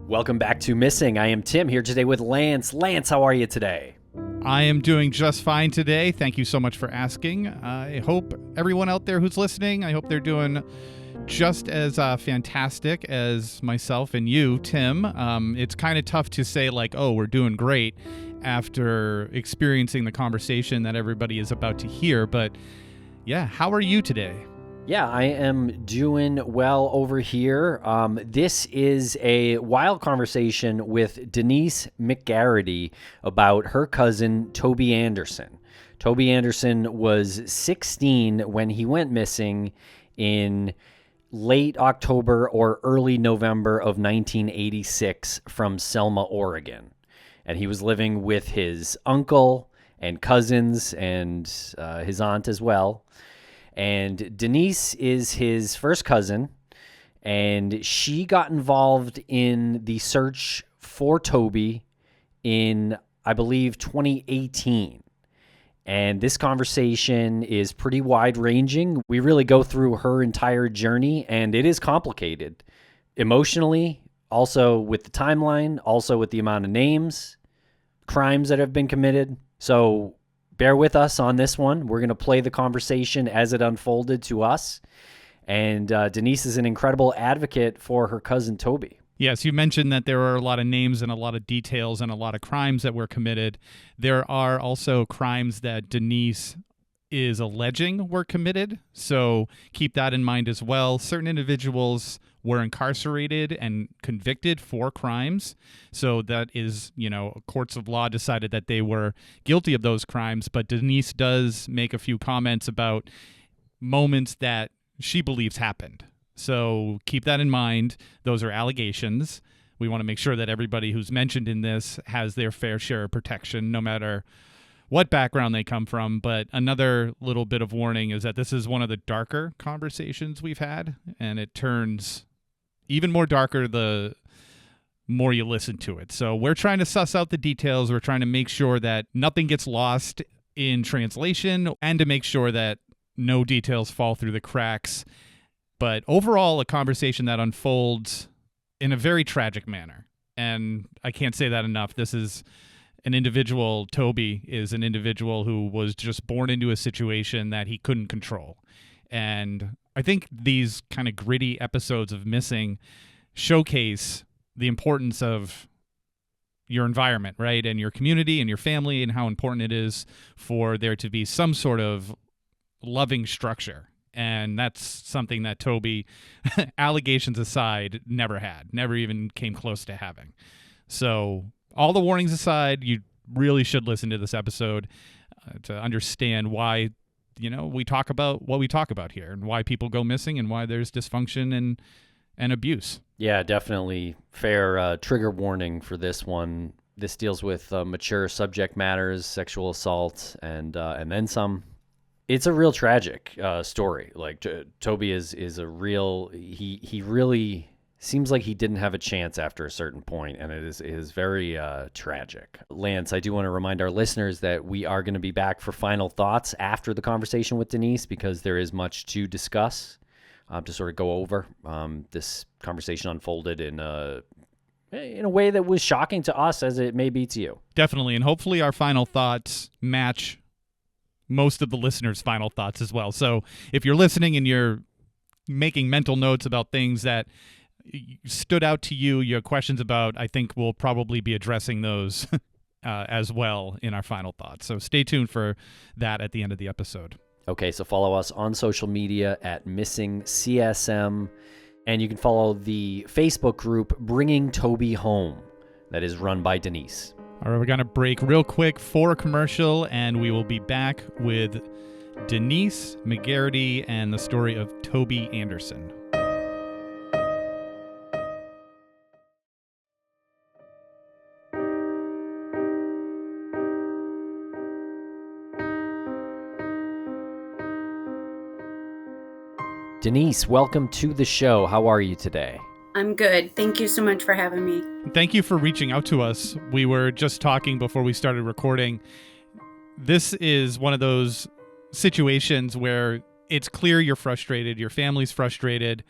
Welcome back to Missing. I am Tim here today with Lance. Lance, how are you today? I am doing just fine today. Thank you so much for asking. I hope everyone out there who's listening, I hope they're doing just as fantastic as myself and you, Tim. It's kind of tough to say like, oh, we're doing great after experiencing the conversation that everybody is about to hear. But yeah, how are you today? Yeah, I am doing well over here. This is a wild conversation with Denise McGarity about her cousin, Toby Anderson. Toby Anderson was 16 when he went missing in late October or early November of 1986 from Selma, Oregon. And he was living with his uncle and cousins and his aunt as well. And Denise is his first cousin, and she got involved in the search for Toby in, I believe, 2018. And this conversation is pretty wide-ranging. We really go through her entire journey, and it is complicated. Emotionally, also with the timeline, also with the amount of names, crimes that have been committed. So bear with us on this one. We're going to play the conversation as it unfolded to us. And Denise is an incredible advocate for her cousin Toby. Yes, you mentioned that there are a lot of names and a lot of details and a lot of crimes that were committed. There are also crimes that Denise is alleging were committed. So keep that in mind as well. Certain individuals were incarcerated and convicted for crimes. So that is, courts of law decided that they were guilty of those crimes. But Denise does make a few comments about moments that she believes happened. So keep that in mind. Those are allegations. We want to make sure that everybody who's mentioned in this has their fair share of protection, no matter what background they come from. But another little bit of warning is that this is one of the darker conversations we've had, and it turns even more darker the more you listen to it. So we're trying to suss out the details. We're trying to make sure that nothing gets lost in translation and to make sure that no details fall through the cracks. But overall, a conversation that unfolds in a very tragic manner. And I can't say that enough. This is an individual, Toby is an individual who was just born into a situation that he couldn't control. And I think these kind of gritty episodes of Missing showcase the importance of your environment, right? And your community and your family, and how important it is for there to be some sort of loving structure. And that's something that Toby, allegations aside, never had, never even came close to having. So all the warnings aside, you really should listen to this episode to understand why, we talk about what we talk about here and why people go missing and why there's dysfunction and abuse. Yeah, definitely fair trigger warning for this one. This deals with mature subject matters, sexual assault, and then some. It's a real tragic story. Like Toby is a real. He really seems like he didn't have a chance after a certain point, and it is very tragic. Lance, I do want to remind our listeners that we are going to be back for final thoughts after the conversation with Denise, because there is much to discuss, to sort of go over. This conversation unfolded in a way that was shocking to us, as it may be to you. Definitely, and hopefully our final thoughts match most of the listeners' final thoughts as well. So if you're listening and you're making mental notes about things that stood out to you, you have questions about, I think we'll probably be addressing those as well in our final thoughts. So stay tuned for that at the end of the episode. Okay, so follow us on social media at Missing CSM, and you can follow the Facebook group Bringing Toby Home that is run by Denise. All right, we're going to break real quick for a commercial, and we will be back with Denise McGarity and the story of Toby Anderson. Denise, welcome to the show. How are you today? I'm good. Thank you so much for having me. Thank you for reaching out to us. We were just talking before we started recording. This is one of those situations where it's clear you're frustrated, your family's frustrated.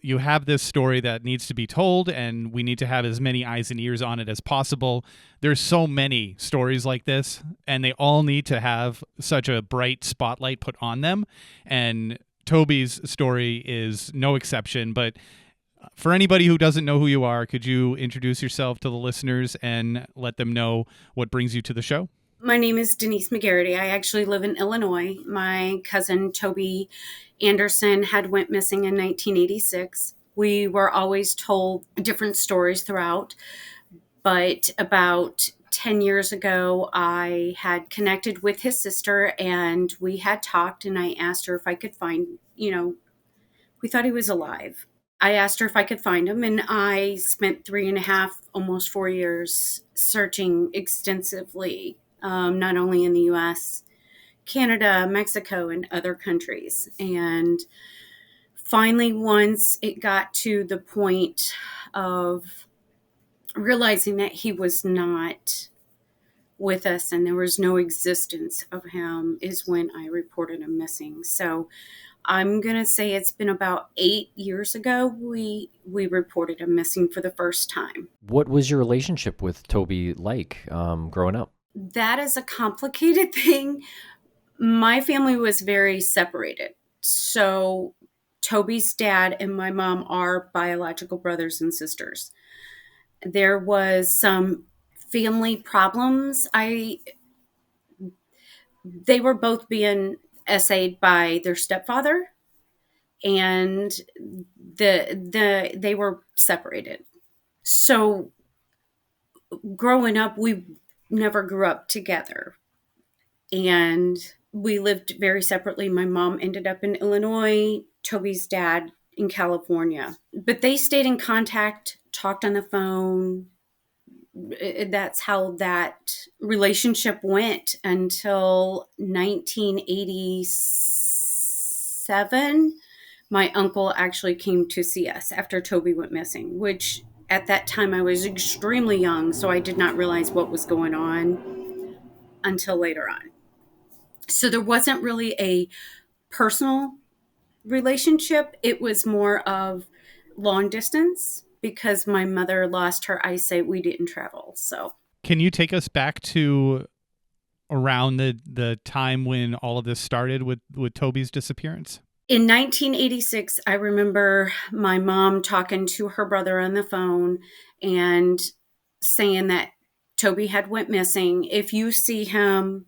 you have this story that needs to be told, and we need to have as many eyes and ears on it as possible. There's so many stories like this, and they all need to have such a bright spotlight put on them. And Toby's story is no exception. But for anybody who doesn't know who you are, could you introduce yourself to the listeners and let them know what brings you to the show? My name is Denise McGarity. I actually live in Illinois. My cousin Toby Anderson had went missing in 1986. We were always told different stories throughout, but about 10 years ago, I had connected with his sister and we had talked, and I asked her if I could find, we thought he was alive. I asked her if I could find him, and I spent 3.5, almost 4 years searching extensively, not only in the US, Canada, Mexico, and other countries. And finally, once it got to the point of realizing that he was not with us and there was no existence of him, is when I reported him missing. So I'm going to say it's been about 8 years ago we reported him missing for the first time. What was your relationship with Toby like growing up? That is a complicated thing. My family was very separated. So Toby's dad and my mom are biological brothers and sisters. There was some family problems. They were both being essayed by their stepfather, and they were separated. So growing up, we never grew up together, and we lived very separately. My mom ended up in Illinois, Toby's dad in California, but they stayed in contact, talked on the phone. That's how that relationship went until 1987. My uncle actually came to see us after Toby went missing, which at that time I was extremely young, so I did not realize what was going on until later on. So there wasn't really a personal relationship. It was more of long distance. Because my mother lost her eyesight, we didn't travel. So Can you take us back to around the time when all of this started with Toby's disappearance? in 1986, I remember my mom talking to her brother on the phone and saying that Toby had went missing. If you see him,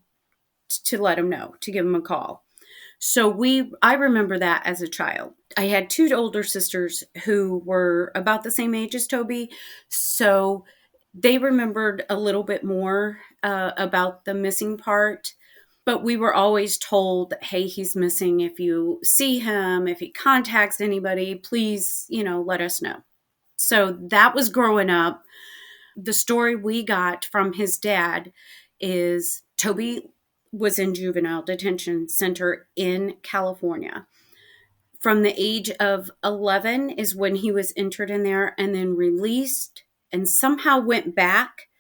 to let him know, to give him a call. So I remember that as a child. I had two older sisters who were about the same age as Toby. So they remembered a little bit more about the missing part. But we were always told, hey, he's missing. If you see him, if he contacts anybody, please, let us know. So that was growing up. The story we got from his dad is Toby was in juvenile detention center in California. From the age of 11 is when he was entered in there and then released, and somehow went back,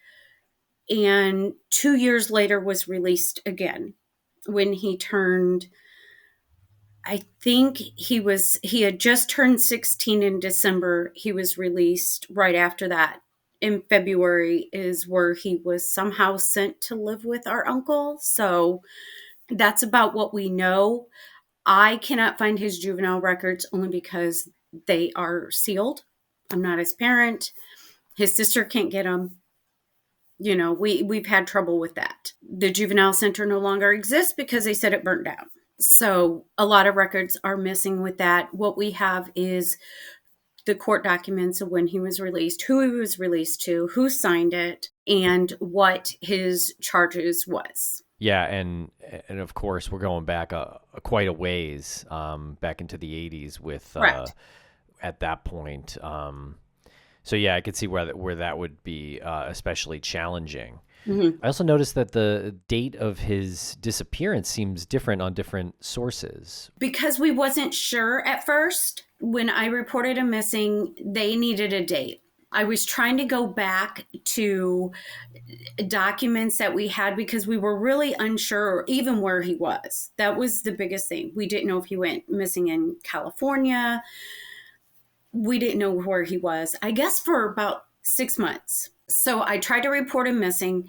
and 2 years later was released again when he turned, I think he had just turned 16 in December. He was released right after that. In February is where he was somehow sent to live with our uncle. So that's about what we know. I cannot find his juvenile records only because they are sealed. I'm not his parent. His sister can't get them. We've had trouble with that. The juvenile center no longer exists because they said it burnt down. So a lot of records are missing with that. What we have is the court documents of when he was released, who he was released to, who signed it, and what his charges was. Yeah, and of course we're going back quite a ways, back into the 80s with at that point. So yeah, I could see where that would be especially challenging. Mm-hmm. I also noticed that the date of his disappearance seems different on different sources. Because we wasn't sure at first, when I reported him missing, they needed a date. I was trying to go back to documents that we had because we were really unsure even where he was. That was the biggest thing. We didn't know if he went missing in California, we didn't know where he was, I guess for about 6 months. So I tried to report him missing,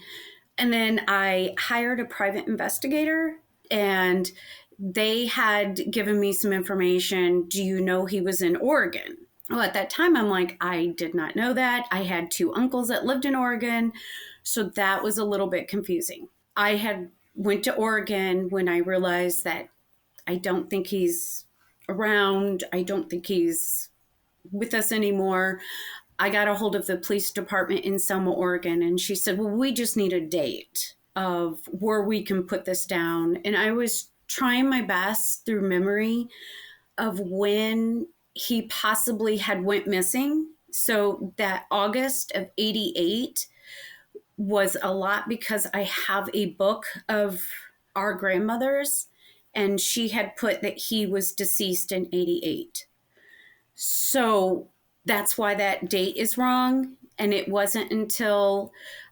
and then I hired a private investigator, and they had given me some information. Do you know he was in Oregon? Well, at that time, I'm like, I did not know that. I had two uncles that lived in Oregon. So that was a little bit confusing. I had went to Oregon when I realized that I don't think he's around. I don't think he's with us anymore. I got a hold of the police department in Selma, Oregon, and she said, well, we just need a date of where we can put this down. And I was trying my best through memory of when he possibly had went missing. So that August of 88 was a lot because I have a book of our grandmother's, and she had put that he was deceased in 88. So that's why that date is wrong. And it wasn't until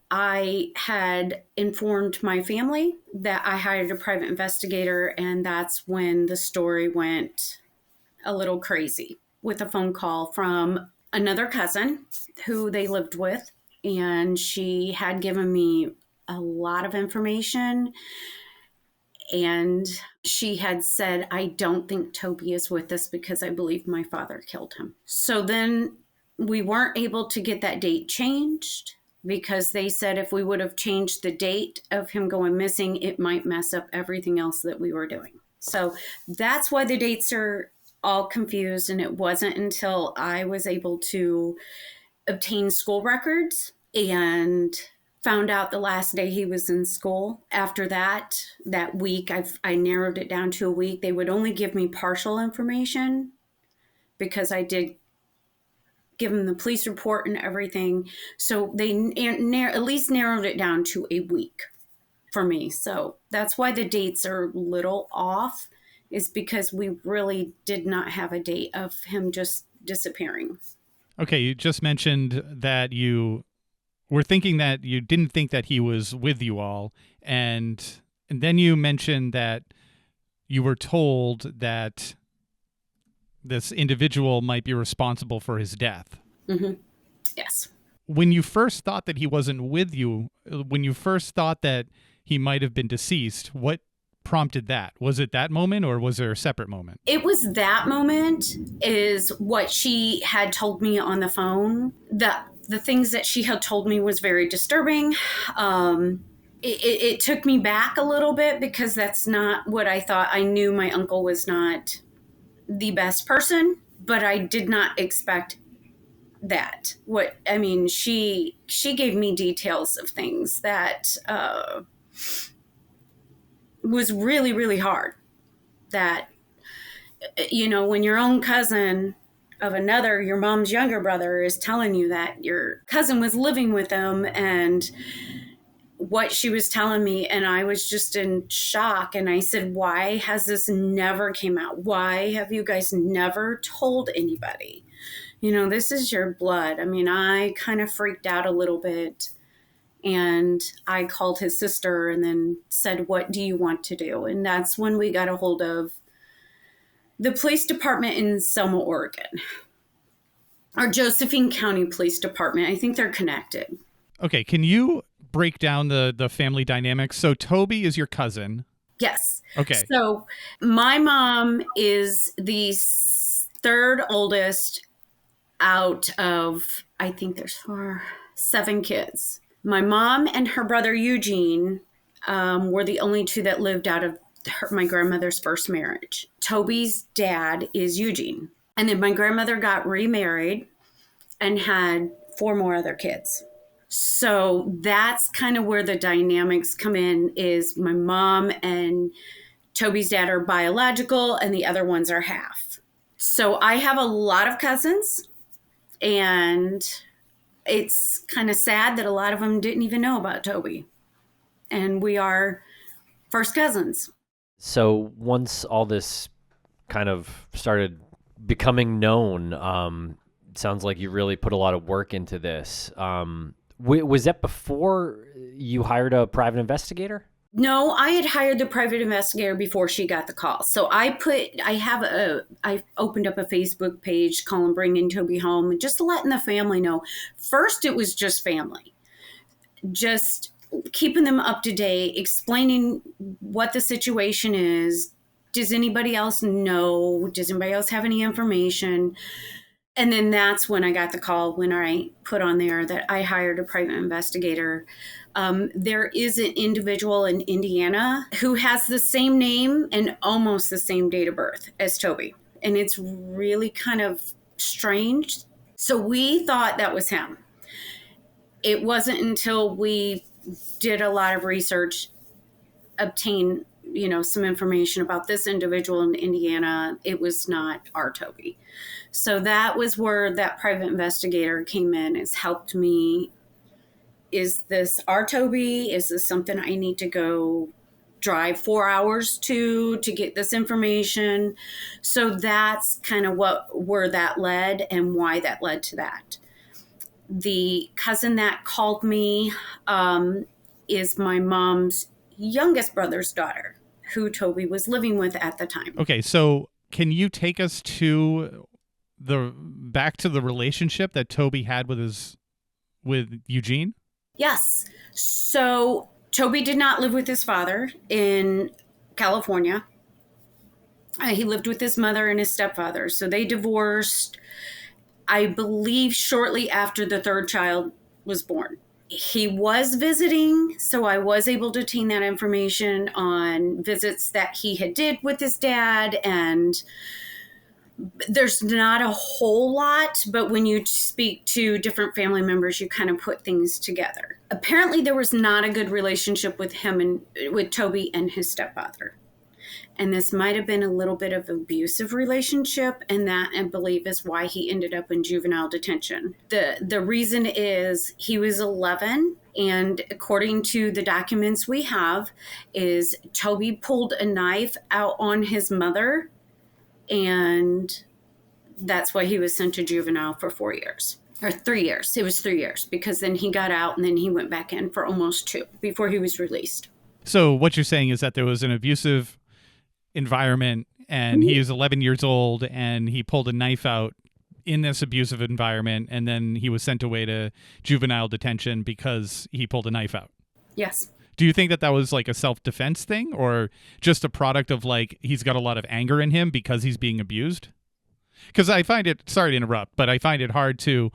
I had informed my family that I hired a private investigator, and that's when the story went a little crazy with a phone call from another cousin who they lived with. And she had given me a lot of information. And she had said, I don't think Toby is with us because I believe my father killed him. So then we weren't able to get that date changed because they said if we would have changed the date of him going missing, it might mess up everything else that we were doing. So that's why the dates are all confused. And it wasn't until I was able to obtain school records and found out the last day he was in school. After that week, I narrowed it down to a week. They would only give me partial information because I did give them the police report and everything. So they at least narrowed it down to a week for me. So that's why the dates are a little off, is because we really did not have a date of him just disappearing. Okay, you just mentioned that you were thinking that you didn't think that he was with you all, and then you mentioned that you were told that this individual might be responsible for his death. Mm-hmm. Yes. When you first thought that he wasn't with you, when you first thought that he might have been deceased, what prompted that? Was it that moment, or was there a separate moment? It was that moment, is what she had told me on the phone. The things that she had told me was very disturbing. It took me back a little bit because that's not what I thought. I knew my uncle was not the best person, but I did not expect that. She gave me details of things that was really, really hard. That, when your own cousin of another, your mom's younger brother, is telling you that your cousin was living with them, and what she was telling me, and I was just in shock. And I said, why has this never came out? Why have you guys never told anybody? This is your blood. I kind of freaked out a little bit, and I called his sister and then said, what do you want to do? And that's when we got a hold of the police department in Selma, Oregon, or Josephine County Police Department. I think they're connected. Okay, can you break down the family dynamics? So Toby is your cousin. Yes. Okay. So my mom is the third oldest out of, I think there's 7 kids. My mom and her brother Eugene were the only two that lived out of my grandmother's first marriage. Toby's dad is Eugene. And then my grandmother got remarried and had 4 more other kids. So that's kind of where the dynamics come in, is my mom and Toby's dad are biological and the other ones are half. So I have a lot of cousins, and it's kind of sad that a lot of them didn't even know about Toby. And we are first cousins. So once all this kind of started becoming known, sounds like you really put a lot of work into this. Was that before you hired a private investigator? No, I had hired the private investigator before she got the call. So I opened up a Facebook page calling Bringing Toby Home, and just letting the family know. First, it was just family, just keeping them up to date, explaining what the situation is. Does anybody else know? Does anybody else have any information? And then that's when I got the call, when I put on there that I hired a private investigator. There is an individual in Indiana who has the same name and almost the same date of birth as Toby. And it's really kind of strange. So we thought that was him. It wasn't until we did a lot of research, obtained, some information about this individual in Indiana, it was not our Toby. So that was where that private investigator came in, has helped me. Is this our Toby? Is this something I need to go drive 4 hours to get this information? So that's kind of where that led and why that led to that. The cousin that called me is my mom's youngest brother's daughter, who Toby was living with at the time. Okay, so can you take us to back to the relationship that Toby had with Eugene? Yes. So Toby did not live with his father in California. He lived with his mother and his stepfather. So they divorced, I believe, shortly after the third child was born. He was visiting, so I was able to obtain that information on visits that he had did with his dad, and there's not a whole lot, but when you speak to different family members, you kind of put things together. Apparently, there was not a good relationship with him and with Toby and his stepfather. And this might have been a little bit of an abusive relationship, and that, I believe, is why he ended up in juvenile detention. The reason is he was 11, and according to the documents we have, is Toby pulled a knife out on his mother, and that's why he was sent to juvenile for 4 years. Or 3 years. It was 3 years, because then he got out and then he went back in for almost 2 before he was released. So what you're saying is that there was an abusive environment, and he was 11 years old, and he pulled a knife out in this abusive environment, and then he was sent away to juvenile detention because he pulled a knife out. Yes. Do you think that was like a self-defense thing, or just a product of like he's got a lot of anger in him because he's being abused? Because I find it, sorry to interrupt, but I find it hard to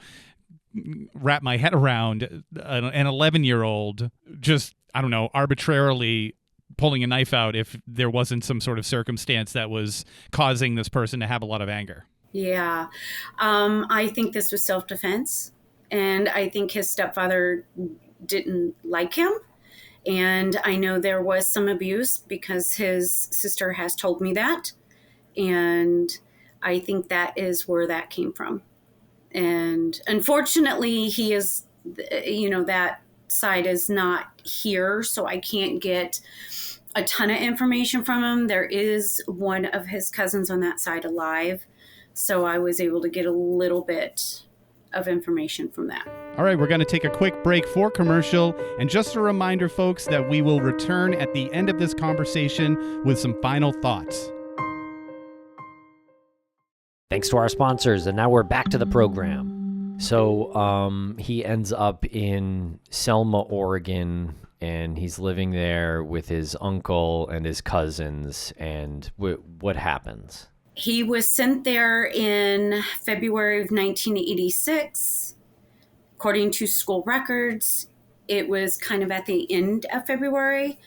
wrap my head around an 11-year-old just, I don't know, arbitrarily pulling a knife out if there wasn't some sort of circumstance that was causing this person to have a lot of anger. Yeah. I think this was self-defense, and I think his stepfather didn't like him. And I know there was some abuse because his sister has told me that. And I think that is where that came from. And unfortunately, he is, that side is not here, so I can't get a ton of information from him. There is one of his cousins on that side alive, so I was able to get a little bit of information from that. All right, we're going to take a quick break for commercial, and just a reminder, folks, that we will return at the end of this conversation with some final thoughts. Thanks to our sponsors, and now we're back to the program. So he ends up in Selma, Oregon, and he's living there with his uncle and his cousins, and what happens? He was sent there in February of 1986. According to school records, it was kind of at the end of February,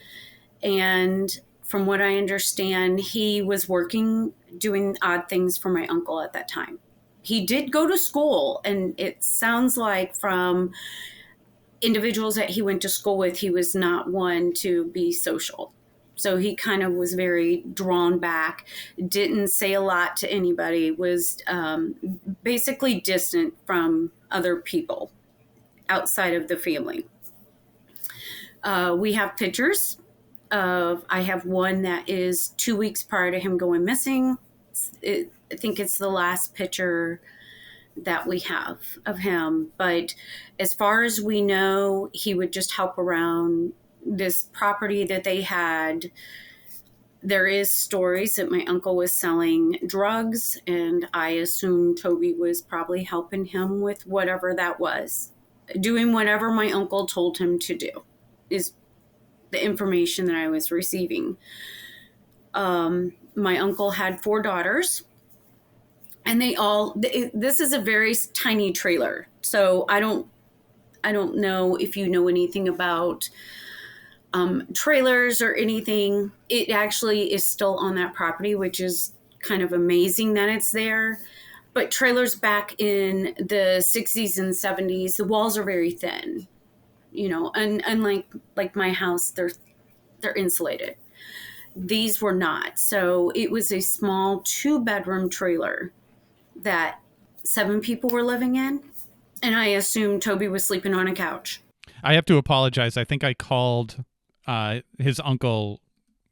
and from what I understand, he was working, doing odd things for my uncle at that time. He did go to school, and it sounds like from individuals that he went to school with, he was not one to be social. So he kind of was very drawn back, didn't say a lot to anybody, was basically distant from other people outside of the family. We have pictures. I have one that is 2 weeks prior to him going missing. I think it's the last picture that we have of him. But as far as we know, he would just help around this property that they had. There is stories that my uncle was selling drugs, and I assume Toby was probably helping him with whatever that was. Doing whatever my uncle told him to do is the information that I was receiving. My uncle had 4 daughters, and this is a very tiny trailer. So I don't know if you know anything about trailers or anything. It actually is still on that property, which is kind of amazing that it's there. But trailers back in the 60s and 70s, the walls are very thin, and unlike like my house, they're insulated. These were not. So it was a small 2-bedroom trailer that 7 people were living in. And I assume Toby was sleeping on a couch. I have to apologize. I think I called his uncle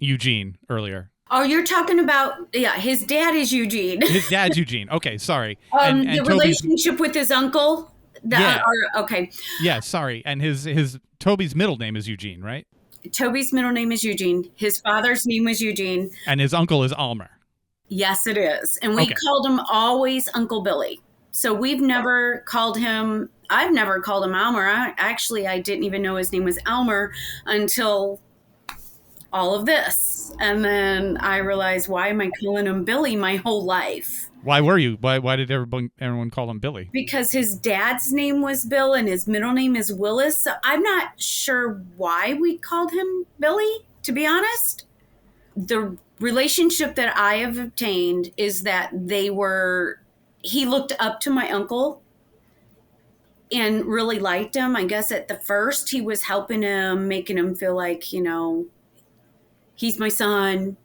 Eugene earlier. Oh, you're talking about, his dad is Eugene. His dad's Eugene. Okay, sorry. And the relationship with his uncle? Okay. Yeah, sorry. And his Toby's middle name is Eugene, right? Toby's middle name is Eugene. His father's name was Eugene. And his uncle is Almer. Yes, it is. And we called him always Uncle Billy. So I've never called him Almer. I didn't even know his name was Almer until all of this. And then I realized, why am I calling him Billy my whole life? Why were you? Why did everyone call him Billy? Because his dad's name was Bill and his middle name is Willis. So I'm not sure why we called him Billy, to be honest. The relationship that I have obtained is that he looked up to my uncle and really liked him. I guess at the first he was helping him, making him feel like, he's my son.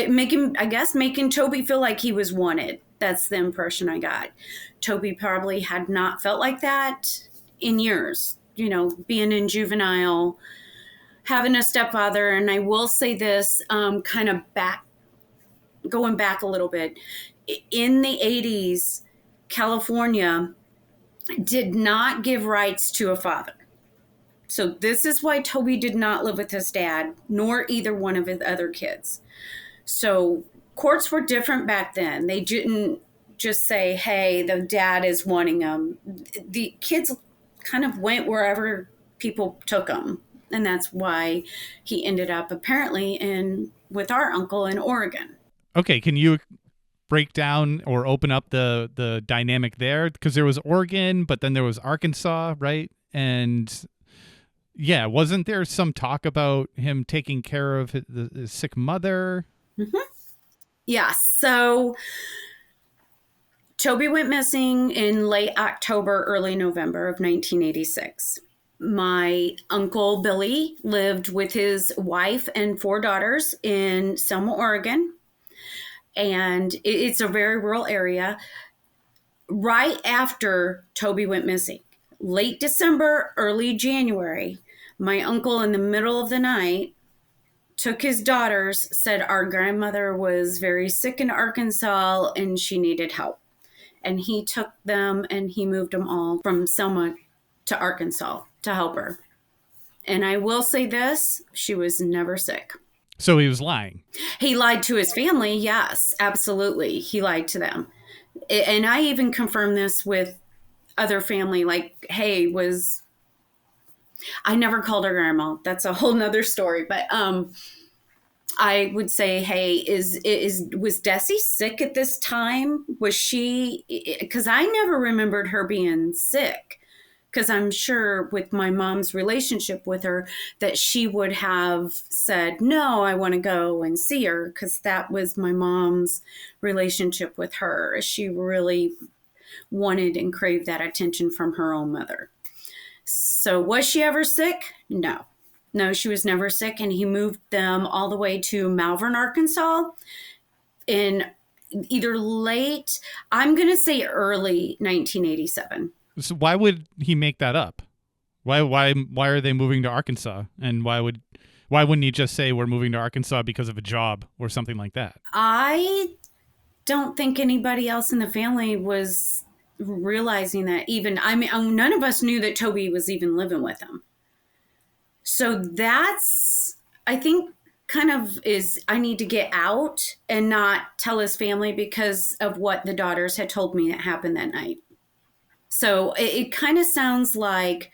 Making Toby feel like he was wanted. That's the impression I got. Toby probably had not felt like that in years, being in juvenile, having a stepfather. And I will say this, going back a little bit. In the 80s, California did not give rights to a father. So this is why Toby did not live with his dad, nor either one of his other kids. So courts were different back then. They didn't just say, hey, the dad is wanting them. The kids kind of went wherever people took them. And that's why he ended up apparently with our uncle in Oregon. Okay, can you break down or open up the dynamic there? Because there was Oregon, but then there was Arkansas, right? And yeah, wasn't there some talk about him taking care of his sick mother? Mm-hmm. Yeah, so Toby went missing in late October, early November of 1986. My uncle Billy lived with his wife and 4 daughters in Selma, Oregon. And it's a very rural area. Right after Toby went missing, late December, early January, my uncle in the middle of the night took his daughters, said our grandmother was very sick in Arkansas and she needed help. And he took them and he moved them all from Selma to Arkansas to help her. And I will say this, she was never sick. So he was lying. He lied to his family. Yes, absolutely. He lied to them. And I even confirmed this with other family, like, hey, I never called her grandma. That's a whole nother story. But I would say, hey, was Desi sick at this time? Was she, because I never remembered her being sick. Because I'm sure with my mom's relationship with her that she would have said, no, I want to go and see her, because that was my mom's relationship with her. She really wanted and craved that attention from her own mother. So was she ever sick? No. No, she was never sick. And he moved them all the way to Malvern, Arkansas in either late, I'm going to say early 1987. So why would he make that up? Why are they moving to Arkansas? And why wouldn't he just say we're moving to Arkansas because of a job or something like that? I don't think anybody else in the family was realizing that even. I mean, none of us knew that Toby was even living with him. So that's, I think, kind of is I need to get out and not tell his family because of what the daughters had told me that happened that night. So it kind of sounds like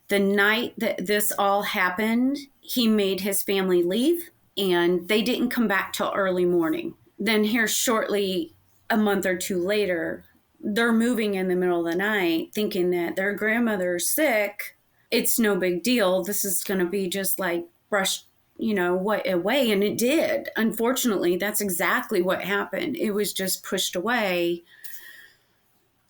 the night that this all happened, he made his family leave and they didn't come back till early morning. Then, here shortly, a month or two later, they're moving in the middle of the night thinking that their grandmother's sick. It's no big deal. This is going to be just like brushed, what away. And it did. Unfortunately, that's exactly what happened. It was just pushed away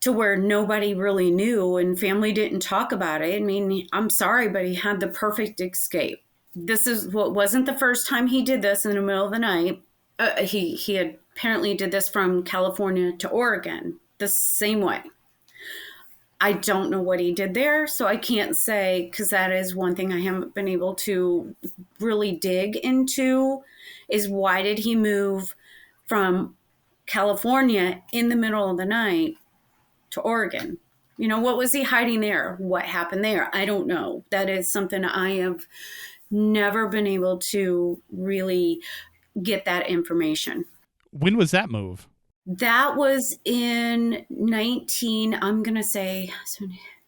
to where nobody really knew and family didn't talk about it. I mean, I'm sorry, but he had the perfect escape. This is what wasn't the first time he did this in the middle of the night. He had apparently did this from California to Oregon the same way. I don't know what he did there, so I can't say, because that is one thing I haven't been able to really dig into, is why did he move from California in the middle of the night to Oregon? What was he hiding there? What happened there? I don't know. That is something I have never been able to really get that information. When was that move? That was in I'm going to say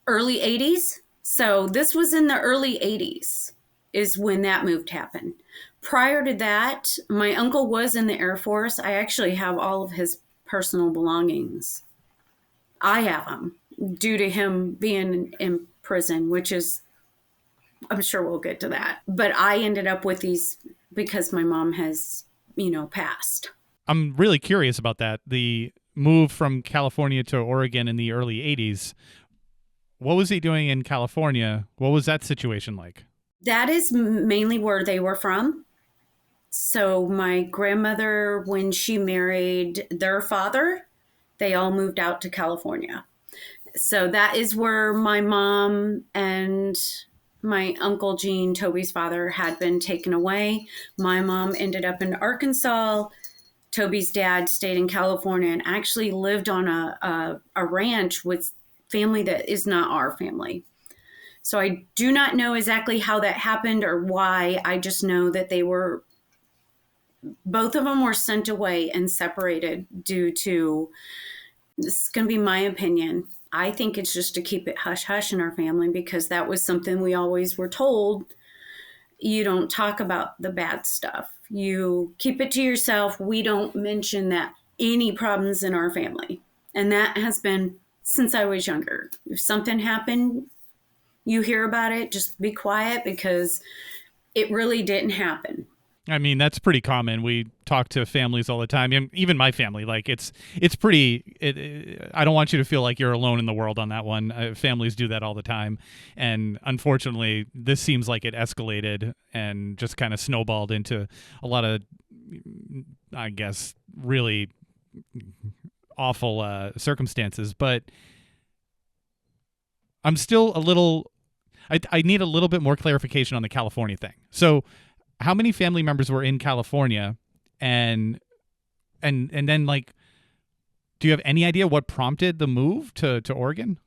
early 80s. So this was in the early 80s is when that move happened. Prior to that, my uncle was in the Air Force. I actually have all of his personal belongings. I have them due to him being in prison, which is, I'm sure we'll get to that. But I ended up with these because my mom has, passed. I'm really curious about that. The move from California to Oregon in the early 80s. What was he doing in California? What was that situation like? That is mainly where they were from. So my grandmother, when she married their father, they all moved out to California. So that is where my mom and my Uncle Gene, Toby's father, had been taken away. My mom ended up in Arkansas. Toby's dad stayed in California and actually lived on a ranch with family that is not our family. So I do not know exactly how that happened or why. I just know that both of them were sent away and separated due to, this is going to be my opinion, I think it's just to keep it hush-hush in our family because that was something we always were told. You don't talk about the bad stuff. You keep it to yourself. We don't mention that any problems in our family. And that has been since I was younger. If something happened, you hear about it, just be quiet because it really didn't happen. I mean, that's pretty common. We talk to families all the time. Even my family, like it's pretty. I don't want you to feel like you're alone in the world on that one. Families do that all the time, and unfortunately, this seems like it escalated and just kind of snowballed into a lot of, I guess, really awful circumstances. But I'm still a little. I need a little bit more clarification on the California thing. So, how many family members were in California, and then, like, do you have any idea what prompted the move to Oregon?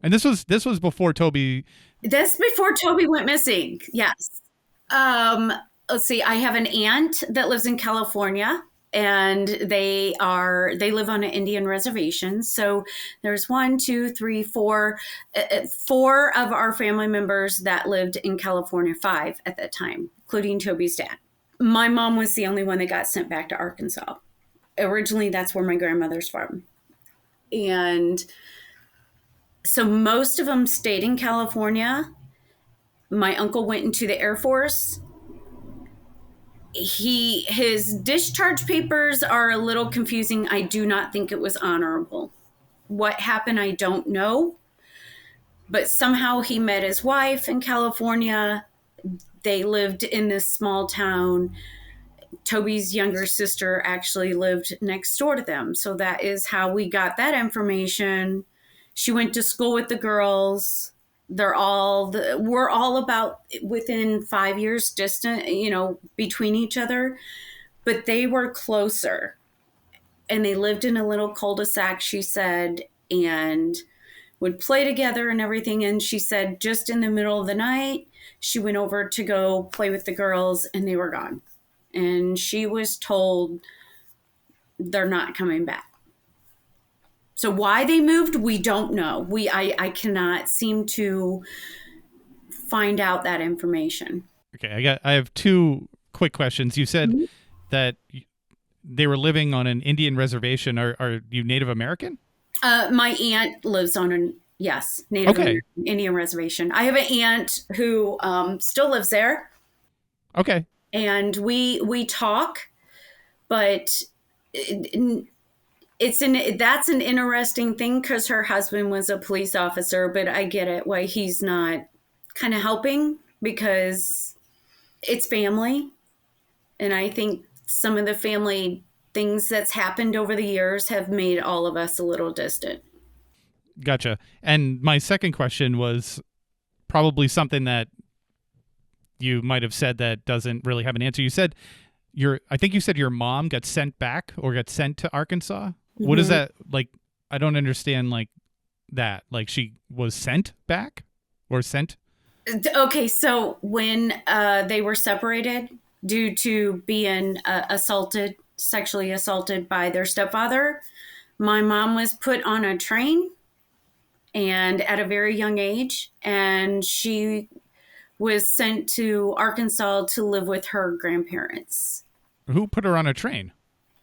And this was before Toby. This before Toby went missing. Yes. Let's see. I have an aunt that lives in California, and they live on an Indian reservation. So there's 1, 2, 3, 4, 4 of our family members that lived in California, 5 at that time, including Toby's dad. My mom was the only one that got sent back to Arkansas. Originally, that's where my grandmother's from. And so most of them stayed in California. My uncle went into the Air Force. His discharge papers are a little confusing. I do not think it was honorable. What happened, I don't know. But somehow he met his wife in California. They lived in this small town. Toby's younger sister actually lived next door to them. So that is how we got that information. She went to school with the girls. We're all about within 5 years distant, between each other, but they were closer and they lived in a little cul-de-sac, she said. And would play together and everything. And she said just in the middle of the night, she went over to go play with the girls and they were gone. And she was told they're not coming back. So why they moved, we don't know. I cannot seem to find out that information. Okay, I have two quick questions. You said that they were living on an Indian reservation. Are you Native American? My aunt lives on Native American Indian reservation. I have an aunt who still lives there. Okay. And we talk, but that's an interesting thing because her husband was a police officer, but I get it why he's not kind of helping because it's family. And I think some of the family things that's happened over the years have made all of us a little distant. Gotcha. And my second question was probably something that you might have said that doesn't really have an answer. You said I think you said your mom got sent back or got sent to Arkansas. Mm-hmm. What is that like? I don't understand like that. Like she was sent back or sent? Okay, so when they were separated due to being sexually assaulted by their stepfather, my mom was put on a train and at a very young age, and she was sent to Arkansas to live with her grandparents. Who put her on a train?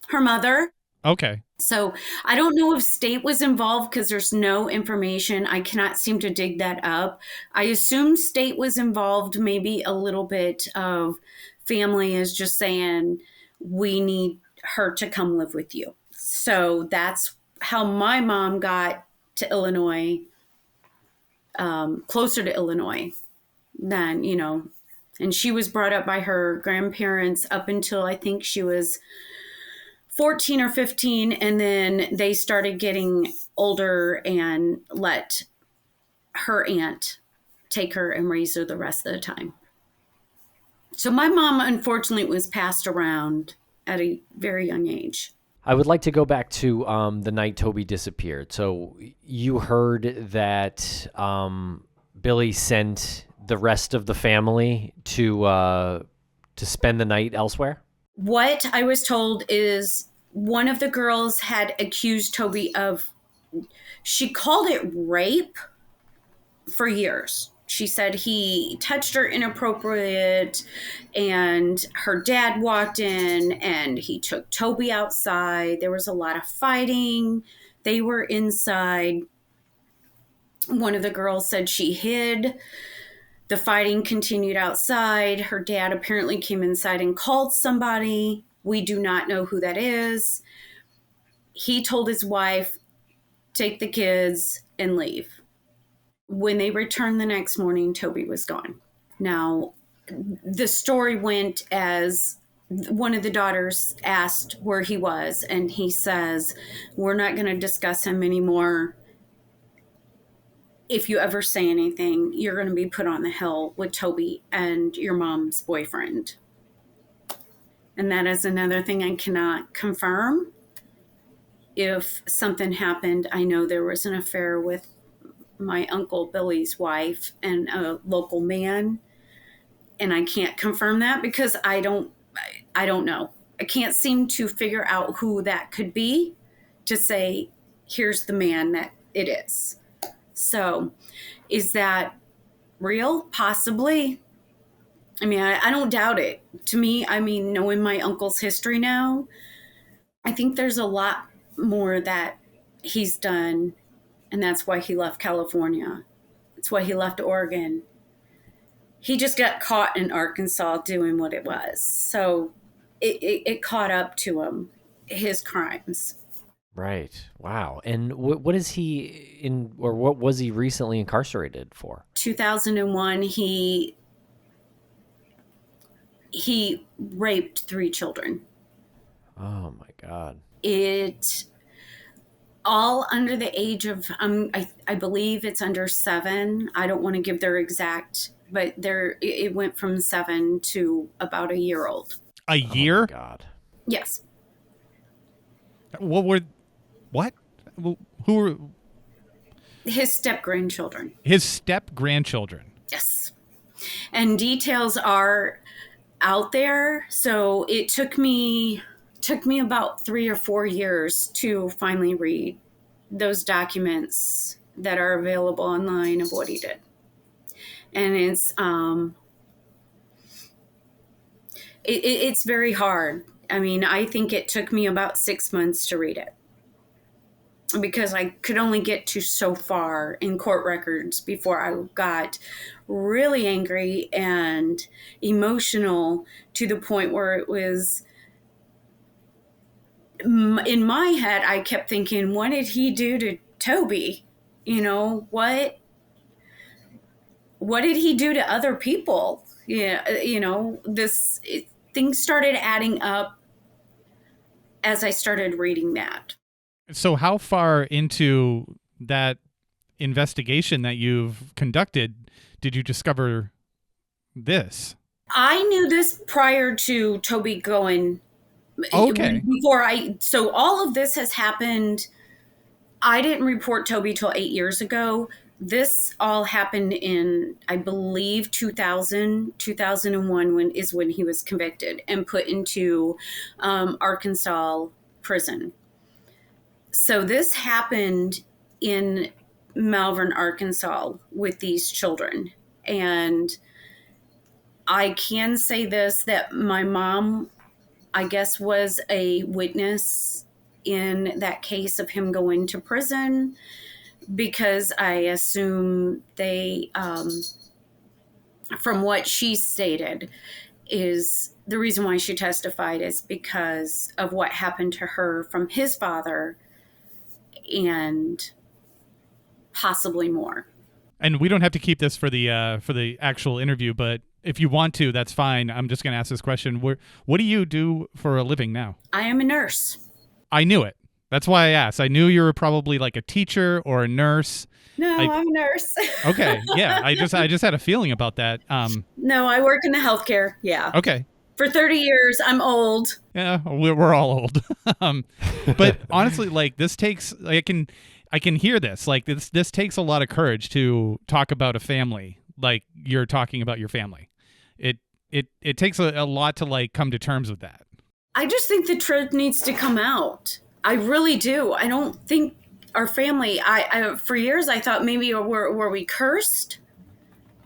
Her mother. Okay. So I don't know if state was involved because there's no information. I cannot seem to dig that up. I assume state was involved. Maybe a little bit of family is just saying, we need her to come live with you. So that's how my mom got to Illinois, closer to Illinois than, and she was brought up by her grandparents up until I think she was 14 or 15, and then they started getting older and let her aunt take her and raise her the rest of the time. So my mom, unfortunately, was passed around at a very young age. I would like to go back to the night Toby disappeared. So you heard that Billy sent the rest of the family to spend the night elsewhere? What I was told is one of the girls had accused Toby of, she called it rape for years. She said he touched her inappropriate and her dad walked in and he took Toby outside. There was a lot of fighting. They were inside. One of the girls said she hid. The fighting continued outside. Her dad apparently came inside and called somebody. We do not know who that is. He told his wife, take the kids and leave. When they returned the next morning, Toby was gone. Now, the story went as one of the daughters asked where he was, and he says, we're not going to discuss him anymore. If you ever say anything, you're going to be put on the hill with Toby and your mom's boyfriend. And that is another thing I cannot confirm. If something happened, I know there was an affair with my uncle Billy's wife and a local man. And I can't confirm that because I don't know. I can't seem to figure out who that could be to say, here's the man that it is. So is that real? Possibly. I mean, I don't doubt it. To me, I mean, knowing my uncle's history now, I think there's a lot more that he's done. And that's why he left California. That's why he left Oregon. He just got caught in Arkansas doing what it was. So it caught up to him, his crimes. Right. Wow. And what is he in, or what was he recently incarcerated for? 2001, he raped 3 children. Oh my God. It all under the age of, I believe it's under 7. I don't want to give their exact, but it went from 7 to about a year old. A year? Oh my God. Yes. What? Who were? His step grandchildren. His step grandchildren. Yes. And details are out there. So it took me about 3 or 4 years to finally read those documents that are available online of what he did. And it's very hard. I mean, I think it took me about 6 months to read it because I could only get to so far in court records before I got really angry and emotional to the point where it was, in my head, I kept thinking, what did he do to Toby? What did he do to other people? Yeah, things started adding up as I started reading that. So how far into that investigation that you've conducted did you discover this? I knew this prior to Toby going. Okay. So all of this has happened. I didn't report Toby till 8 years ago. This all happened in, I believe, 2001, when he was convicted and put into Arkansas prison. So this happened in Malvern, Arkansas with these children. And I can say this, that my mom, I guess, was a witness in that case of him going to prison, because I assume they, from what she stated, is the reason why she testified is because of what happened to her from his father and possibly more. And we don't have to keep this for the actual interview, but if you want to, that's fine. I'm just going to ask this question. What do you do for a living now? I am a nurse. I knew it. That's why I asked. I knew you were probably like a teacher or a nurse. No, I'm a nurse. Okay. Yeah. I just had a feeling about that. No, I work in the healthcare. Yeah. Okay. For 30 years. I'm old. Yeah, we're all old. But honestly, like, this takes, I can hear this. Like, this takes a lot of courage to talk about a family like you're talking about your family. It takes a lot to, like, come to terms with that. I just think the truth needs to come out. I really do. I don't think our family, I for years I thought maybe were we cursed?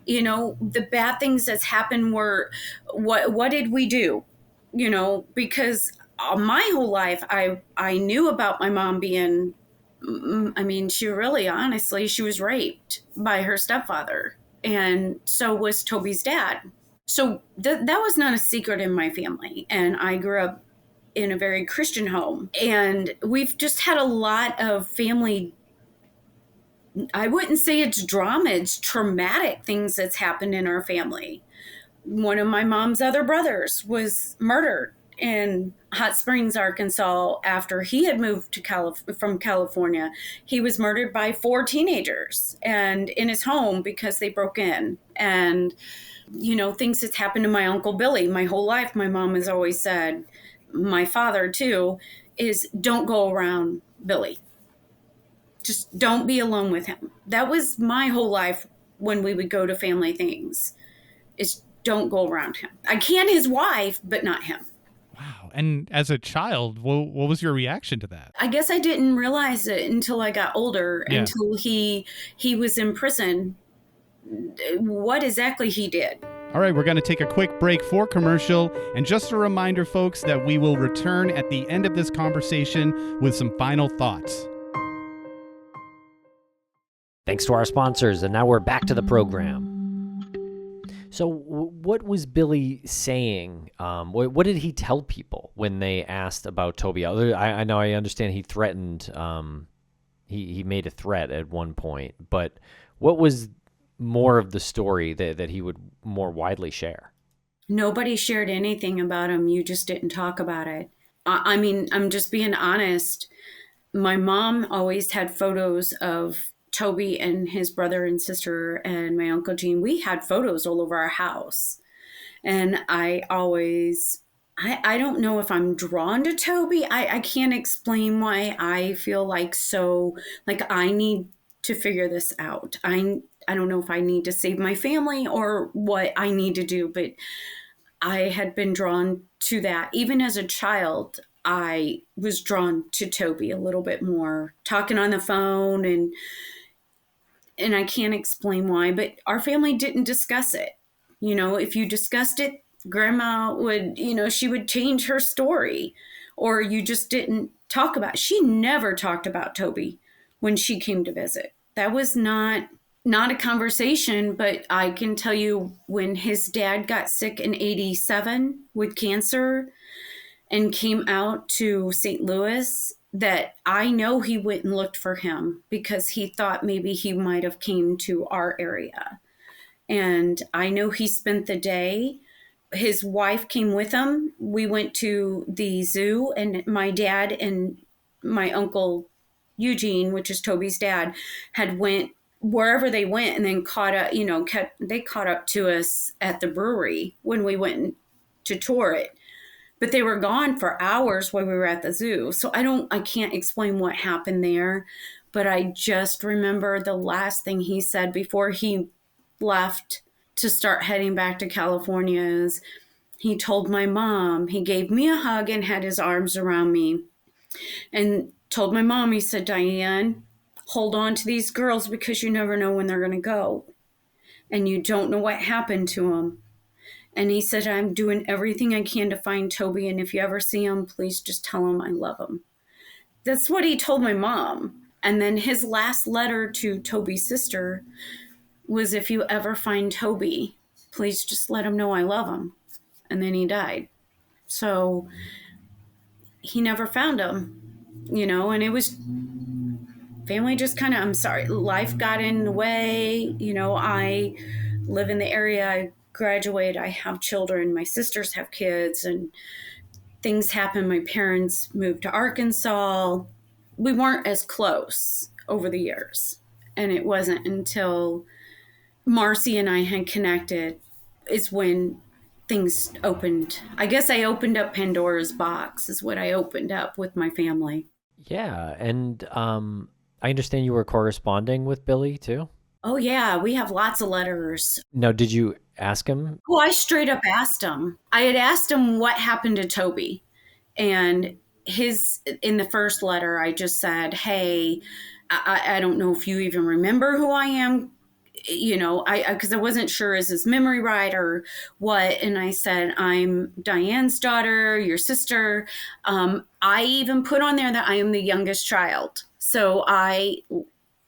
The bad things that's happened were, what did we do? Because my whole life I knew about my mom being, she really, honestly, she was raped by her stepfather, and so was Toby's dad. So that was not a secret in my family, and I grew up in a very Christian home, and we've just had a lot of family, I wouldn't say it's drama, it's traumatic things that's happened in our family. One of my mom's other brothers was murdered in Hot Springs, Arkansas, after he had moved from California. He was murdered by 4 teenagers and in his home because they broke in. And, things that's happened to my Uncle Billy. My whole life, my mom has always said, my father too, is don't go around Billy. Just don't be alone with him. That was my whole life when we would go to family things, is don't go around him. I can his wife, but not him. Wow. And as a child, what was your reaction to that? I guess I didn't realize it until I got older, Yeah. until he was in prison, what exactly he did. All right, we're going to take a quick break for commercial. And just a reminder, folks, that we will return at the end of this conversation with some final thoughts. Thanks to our sponsors, and now we're back to the program. So what was Billy saying? What did he tell people when they asked about Toby? I know, I understand he threatened, he made a threat at one point, but what was more of the story that he would more widely share? Nobody shared anything about him. You just didn't talk about it. I'm just being honest. My mom always had photos of Toby and his brother and sister and my Uncle Gene. We had photos all over our house. And I don't know if I'm drawn to Toby. I can't explain why I feel like I need to figure this out. I don't know if I need to save my family or what I need to do, but I had been drawn to that. Even as a child, I was drawn to Toby a little bit more, talking on the phone, and I can't explain why, but our family didn't discuss it. You know, if you discussed it, grandma would, she would change her story, or you just didn't talk about it. She never talked about Toby when she came to visit. That was not a conversation, but I can tell you when his dad got sick in 87 with cancer and came out to St. Louis, that I know he went and looked for him because he thought maybe he might have came to our area. And I know he spent the day. His wife came with him. We went to the zoo, and my dad and my uncle Eugene, which is Toby's dad, had went wherever they went and then caught up, they caught up to us at the brewery when we went to tour it. But they were gone for hours while we were at the zoo. So I can't explain what happened there, but I just remember the last thing he said before he left to start heading back to California is he told my mom, he gave me a hug and had his arms around me and told my mom, he said, Diane, hold on to these girls because you never know when they're going to go. And you don't know what happened to them. And he said, I'm doing everything I can to find Toby. And if you ever see him, please just tell him I love him. That's what he told my mom. And then his last letter to Toby's sister was, if you ever find Toby, please just let him know I love him. And then he died. So he never found him, and it was family just kind of, I'm sorry, life got in the way. I live in the area. I graduated. I have children. My sisters have kids, and things happen. My parents moved to Arkansas. We weren't as close over the years. And it wasn't until Marcy and I had connected is when things opened. I guess I opened up Pandora's box is what I opened up with my family. Yeah, and I understand you were corresponding with Billy too. Oh, yeah, we have lots of letters. No, did you ask him? Oh, I straight up asked him. I had asked him what happened to Toby. And in the first letter, I just said, hey, I don't know if you even remember who I am. Because I wasn't sure, is his memory right or what? And I said, I'm Diane's daughter, your sister. I even put on there that I am the youngest child. So I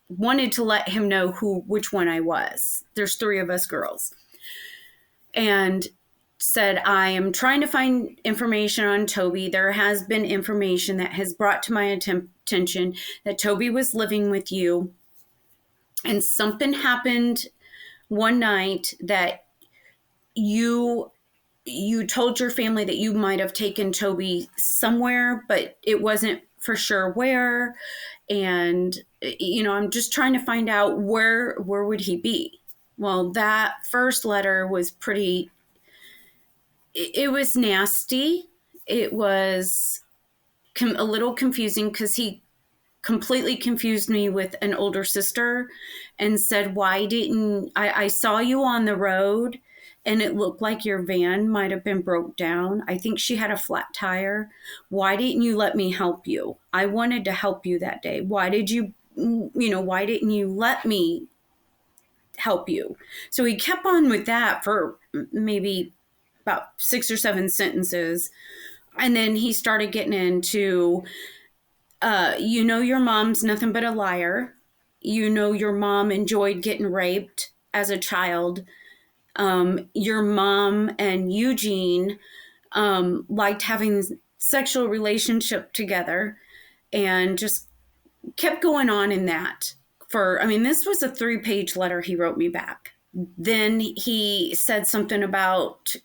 wanted to let him know which one I was. There's 3 of us girls. And said, I am trying to find information on Toby. There has been information that has brought to my attention that Toby was living with you. And something happened one night that you told your family that you might have taken Toby somewhere, but it wasn't for sure where. And, I'm just trying to find out where would he be? Well, that first letter was it was nasty. It was a little confusing because he completely confused me with an older sister and said, why didn't I saw you on the road and it looked like your van might have been broke down. I think she had a flat tire. Why didn't you let me help you? I wanted to help you that day. Why didn't you let me help you? So he kept on with that for maybe about 6 or 7 sentences. And then he started getting into, your mom's nothing but a liar. Your mom enjoyed getting raped as a child. Your mom and Eugene liked having sexual relationship together, and just kept going on in that. This was a 3-page letter he wrote me back. Then he said something about,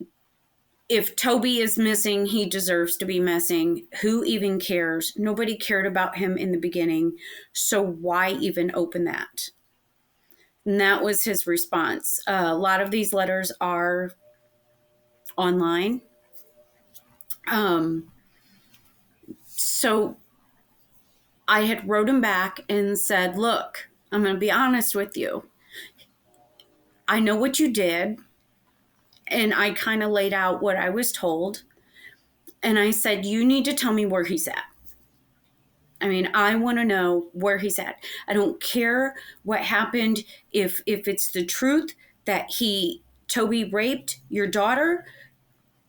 if Toby is missing, he deserves to be missing. Who even cares? Nobody cared about him in the beginning. So why even open that? And that was his response. A lot of these letters are online. So I had wrote him back and said, look, I'm going to be honest with you. I know what you did. And I kind of laid out what I was told. And I said, you need to tell me where he's at. I mean, I want to know where he's at. I don't care what happened. If it's the truth that Toby raped your daughter,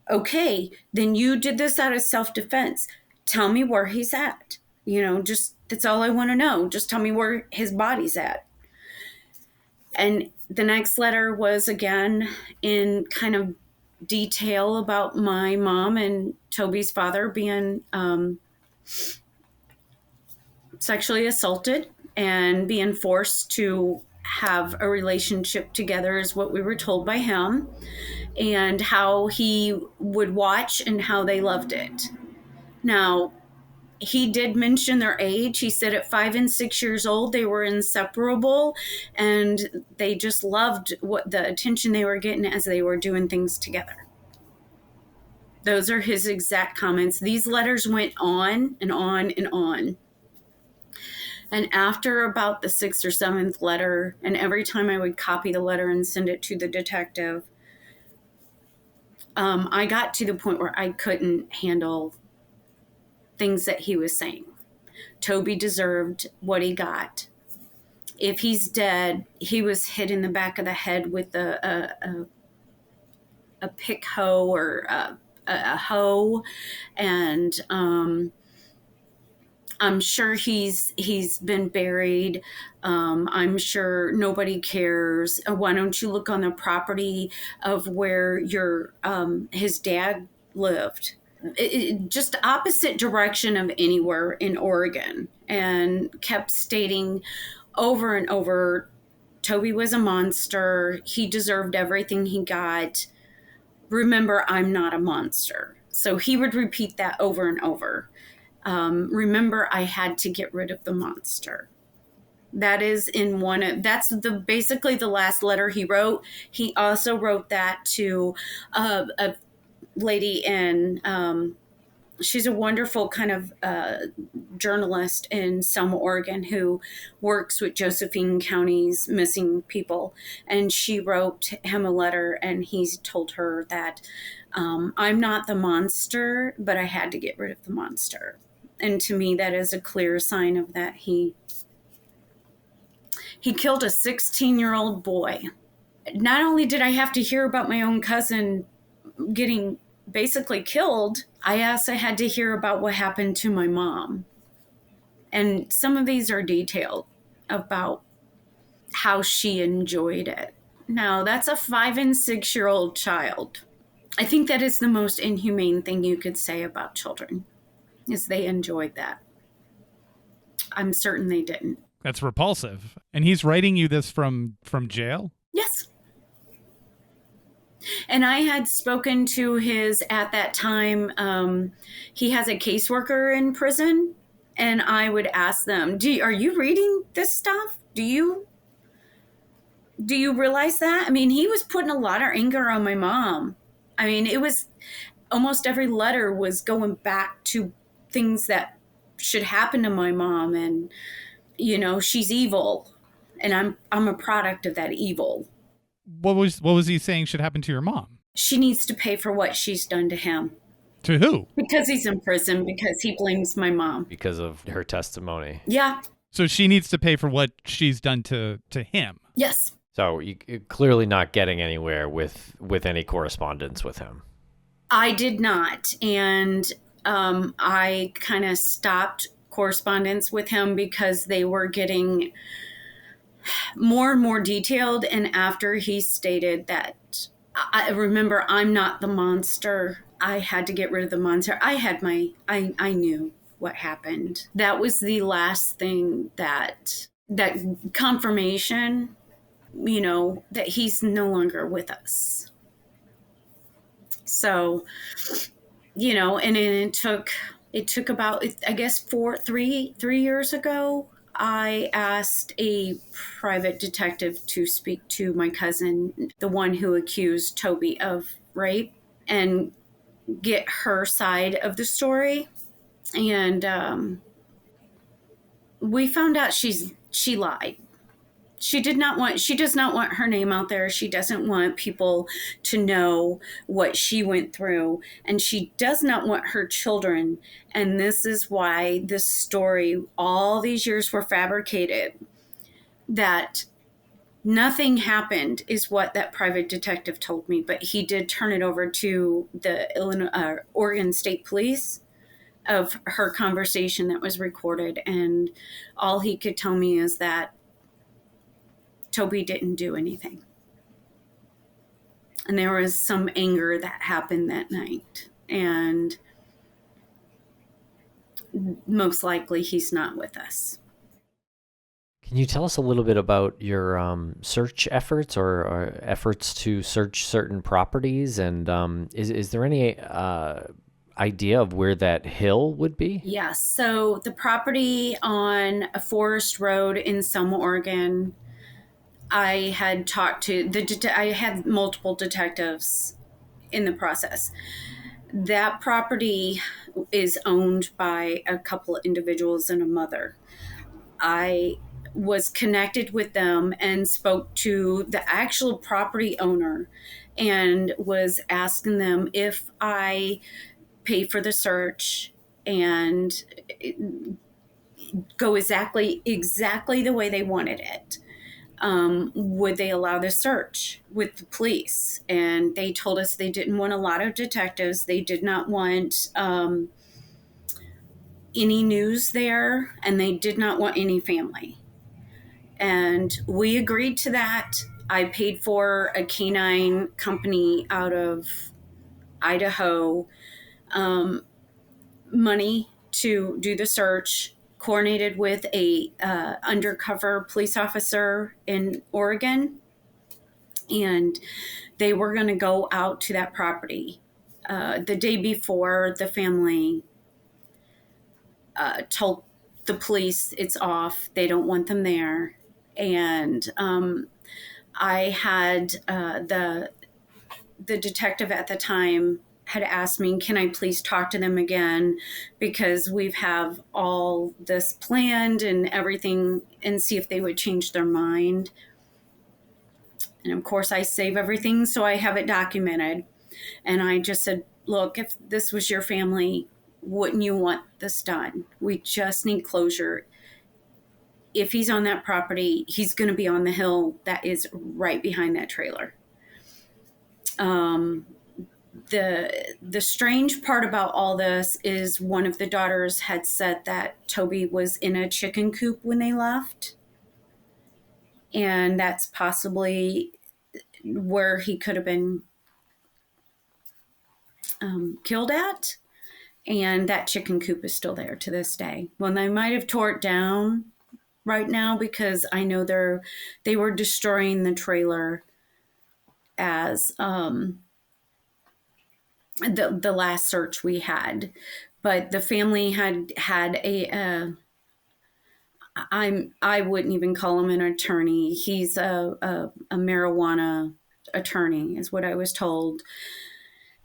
okay, then you did this out of self-defense. Tell me where he's at. Just that's all I want to know. Just tell me where his body's at. And the next letter was again in kind of detail about my mom and Toby's father being sexually assaulted and being forced to have a relationship together is what we were told by him, and how he would watch and how they loved it. Now, he did mention their age. He said at 5 and 6 years old, they were inseparable and they just loved what the attention they were getting as they were doing things together. Those are his exact comments. These letters went on and on and on. And after about the 6th or 7th letter, and every time I would copy the letter and send it to the detective, I got to the point where I couldn't handle things that he was saying. Toby deserved what he got. If he's dead, he was hit in the back of the head with a pick hoe or a hoe, and I'm sure he's been buried. I'm sure nobody cares. Why don't you look on the property of where his dad lived? Just opposite direction of anywhere in Oregon, and kept stating over and over, Toby was a monster. He deserved everything he got. Remember, I'm not a monster. So he would repeat that over and over. Remember, I had to get rid of the monster. That is that's basically the last letter he wrote. He also wrote that to a lady in, she's a wonderful kind of journalist in Selma, Oregon, who works with Josephine County's missing people. And she wrote him a letter, and he told her that I'm not the monster, but I had to get rid of the monster. And to me, that is a clear sign of that he killed a 16-year-old boy. Not only did I have to hear about my own cousin getting basically killed, I also had to hear about what happened to my mom. And some of these are detailed about how she enjoyed it. Now, that's a 5 and 6-year-old child. I think that is the most inhumane thing you could say about children, is they enjoyed that. I'm certain they didn't. That's repulsive. And he's writing you this from jail? Yes. And I had spoken to at that time, he has a caseworker in prison, and I would ask them, are you reading this stuff? Do you realize that? I mean, he was putting a lot of anger on my mom. I mean, it was almost every letter was going back to things that should happen to my mom, and, she's evil, and I'm a product of that evil. What was he saying should happen to your mom? She needs to pay for what she's done to him. To who? Because he's in prison, because he blames my mom. Because of her testimony. Yeah. So she needs to pay for what she's done to him. Yes. So you're clearly not getting anywhere with any correspondence with him. I did not. And I kind of stopped correspondence with him because they were getting more and more detailed. And after he stated that, I remember, I'm not the monster, I had to get rid of the monster. I knew what happened. That was the last thing that confirmation, that he's no longer with us. So, and it took about, I guess, 3 years ago, I asked a private detective to speak to my cousin, the one who accused Toby of rape, and get her side of the story. And we found out she lied. she does not want her name out there. She doesn't want people to know what she went through, and she does not want her children. And this is why this story, all these years, were fabricated, that nothing happened, is what that private detective told me. But he did turn it over to the Oregon State Police, of her conversation that was recorded, and all he could tell me is that Toby didn't do anything. And there was some anger that happened that night. And most likely he's not with us. Can you tell us a little bit about your search efforts or efforts to search certain properties? And is there any idea of where that hill would be? Yes. So the property on a forest road in Selma, Oregon, I had talked to I had multiple detectives in the process. That property is owned by a couple of individuals and a mother. I was connected with them and spoke to the actual property owner and was asking them if I pay for the search and go exactly the way they wanted it. Would they allow the search with the police? And they told us they didn't want a lot of detectives. They did not want any news there, and they did not want any family. And we agreed to that. I paid for a canine company out of Idaho money to do the search, coordinated with a undercover police officer in Oregon, and they were going to go out to that property. The day before, the family told the police it's off. They don't want them there. And I had the detective at the time had asked me, can I please talk to them again, because we've have all this planned and everything, and see if they would change their mind. And of course I save everything, so I have it documented. And I just said, look, if this was your family, wouldn't you want this done? We just need closure. If he's on that property, he's going to be on the hill that is right behind that trailer. The strange part about all this is one of the daughters had said that Toby was in a chicken coop when they left. And that's possibly where he could have been killed at. And that chicken coop is still there to this day. Well, they might have tore it down right now, because I know they were destroying the trailer as the last search we had. But the family had I wouldn't even call him an attorney. He's a marijuana attorney, is what I was told.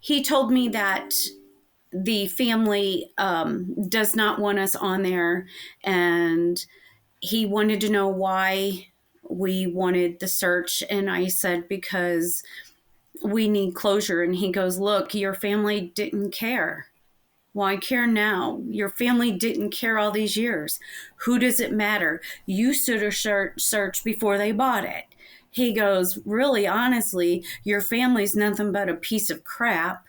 He told me that the family does not want us on there, and he wanted to know why we wanted the search. And I said, because we need closure. And he goes, look, your family didn't care. Why care now? Your family didn't care all these years. Who does it matter? You should have searched before they bought it. He goes, really, honestly, your family's nothing but a piece of crap.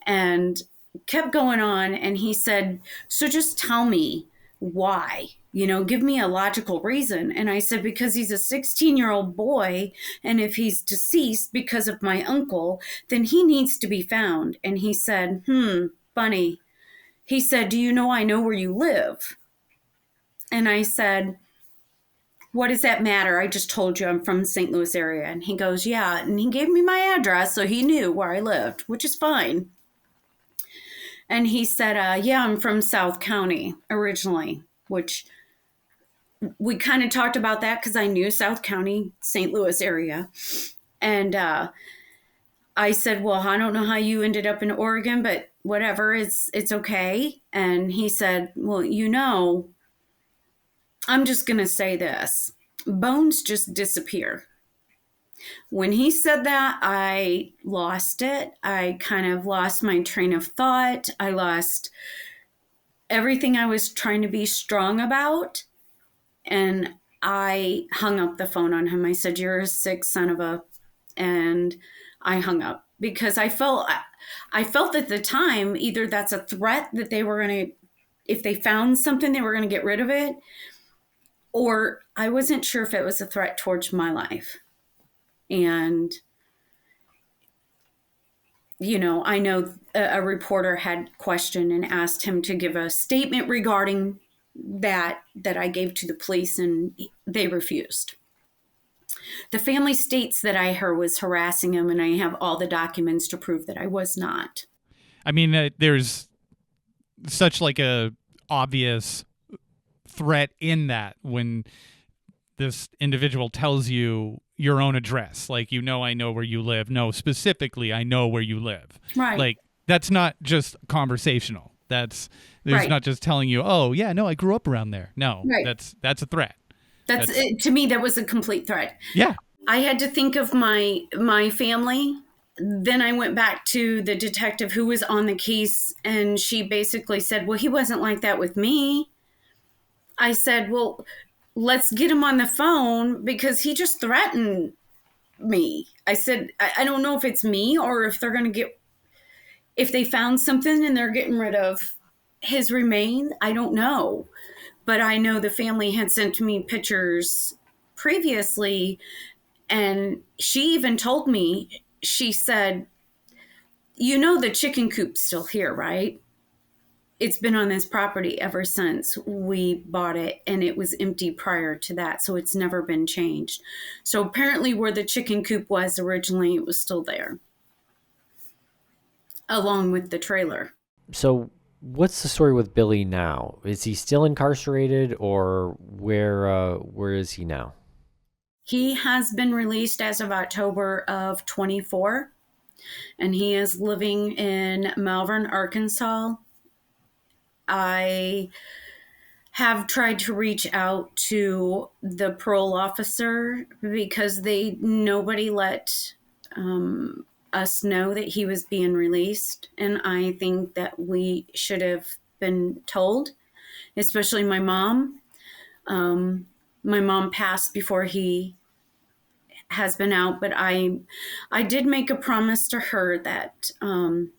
And kept going on. And he said, so just tell me why, give me a logical reason. And I said, because he's a 16-year-old boy. And if he's deceased because of my uncle, then he needs to be found. And he said, funny. He said, do you know I know where you live? And I said, what does that matter? I just told you I'm from the St. Louis area. And he goes, yeah. And he gave me my address, so he knew where I lived, which is fine. And he said, yeah, I'm from South County originally, which we kind of talked about that because I knew South County, St. Louis area. And I said, well, I don't know how you ended up in Oregon, but whatever, it's okay. And he said, well, I'm just going to say this. bones just disappear. When he said that, I lost it. I kind of lost my train of thought. I lost everything I was trying to be strong about. And I hung up the phone on him. I said, "You're a sick son of a," and I hung up because I felt at the time either that's a threat that they were going to, if they found something, they were going to get rid of it, or I wasn't sure if it was a threat towards my life. And, I know a reporter had questioned and asked him to give a statement regarding that I gave to the police, and they refused. The family states that I was harassing him, and I have all the documents to prove that I was not. I mean, there's such like a obvious threat in that when this individual tells you your own address, like, I know where you live. No, specifically, I know where you live. Right. Like, that's not just conversational. There's Right. not just telling you, oh yeah, no, I grew up around there. No, Right. that's a threat. That's it. To me, that was a complete threat. Yeah. I had to think of my family. Then I went back to the detective who was on the case, and she basically said, "Well, he wasn't like that with me." I said, "Well, let's get him on the phone because he just threatened me." I said, I don't know if it's me or if they're going to if they found something and they're getting rid of his remains. I don't know. But I know the family had sent me pictures previously, and she even told me, she said, "The chicken coop's still here, right? It's been on this property ever since we bought it, and it was empty prior to that, so it's never been changed." So apparently where the chicken coop was originally, it was still there, along with the trailer. So what's the story with Billy now? Is he still incarcerated, or where is he now? He has been released as of October of 24, and he is living in Malvern, Arkansas. I have tried to reach out to the parole officer because nobody let us know that he was being released, and I think that we should have been told, especially my mom. My mom passed before he has been out, but I did make a promise to her that I'm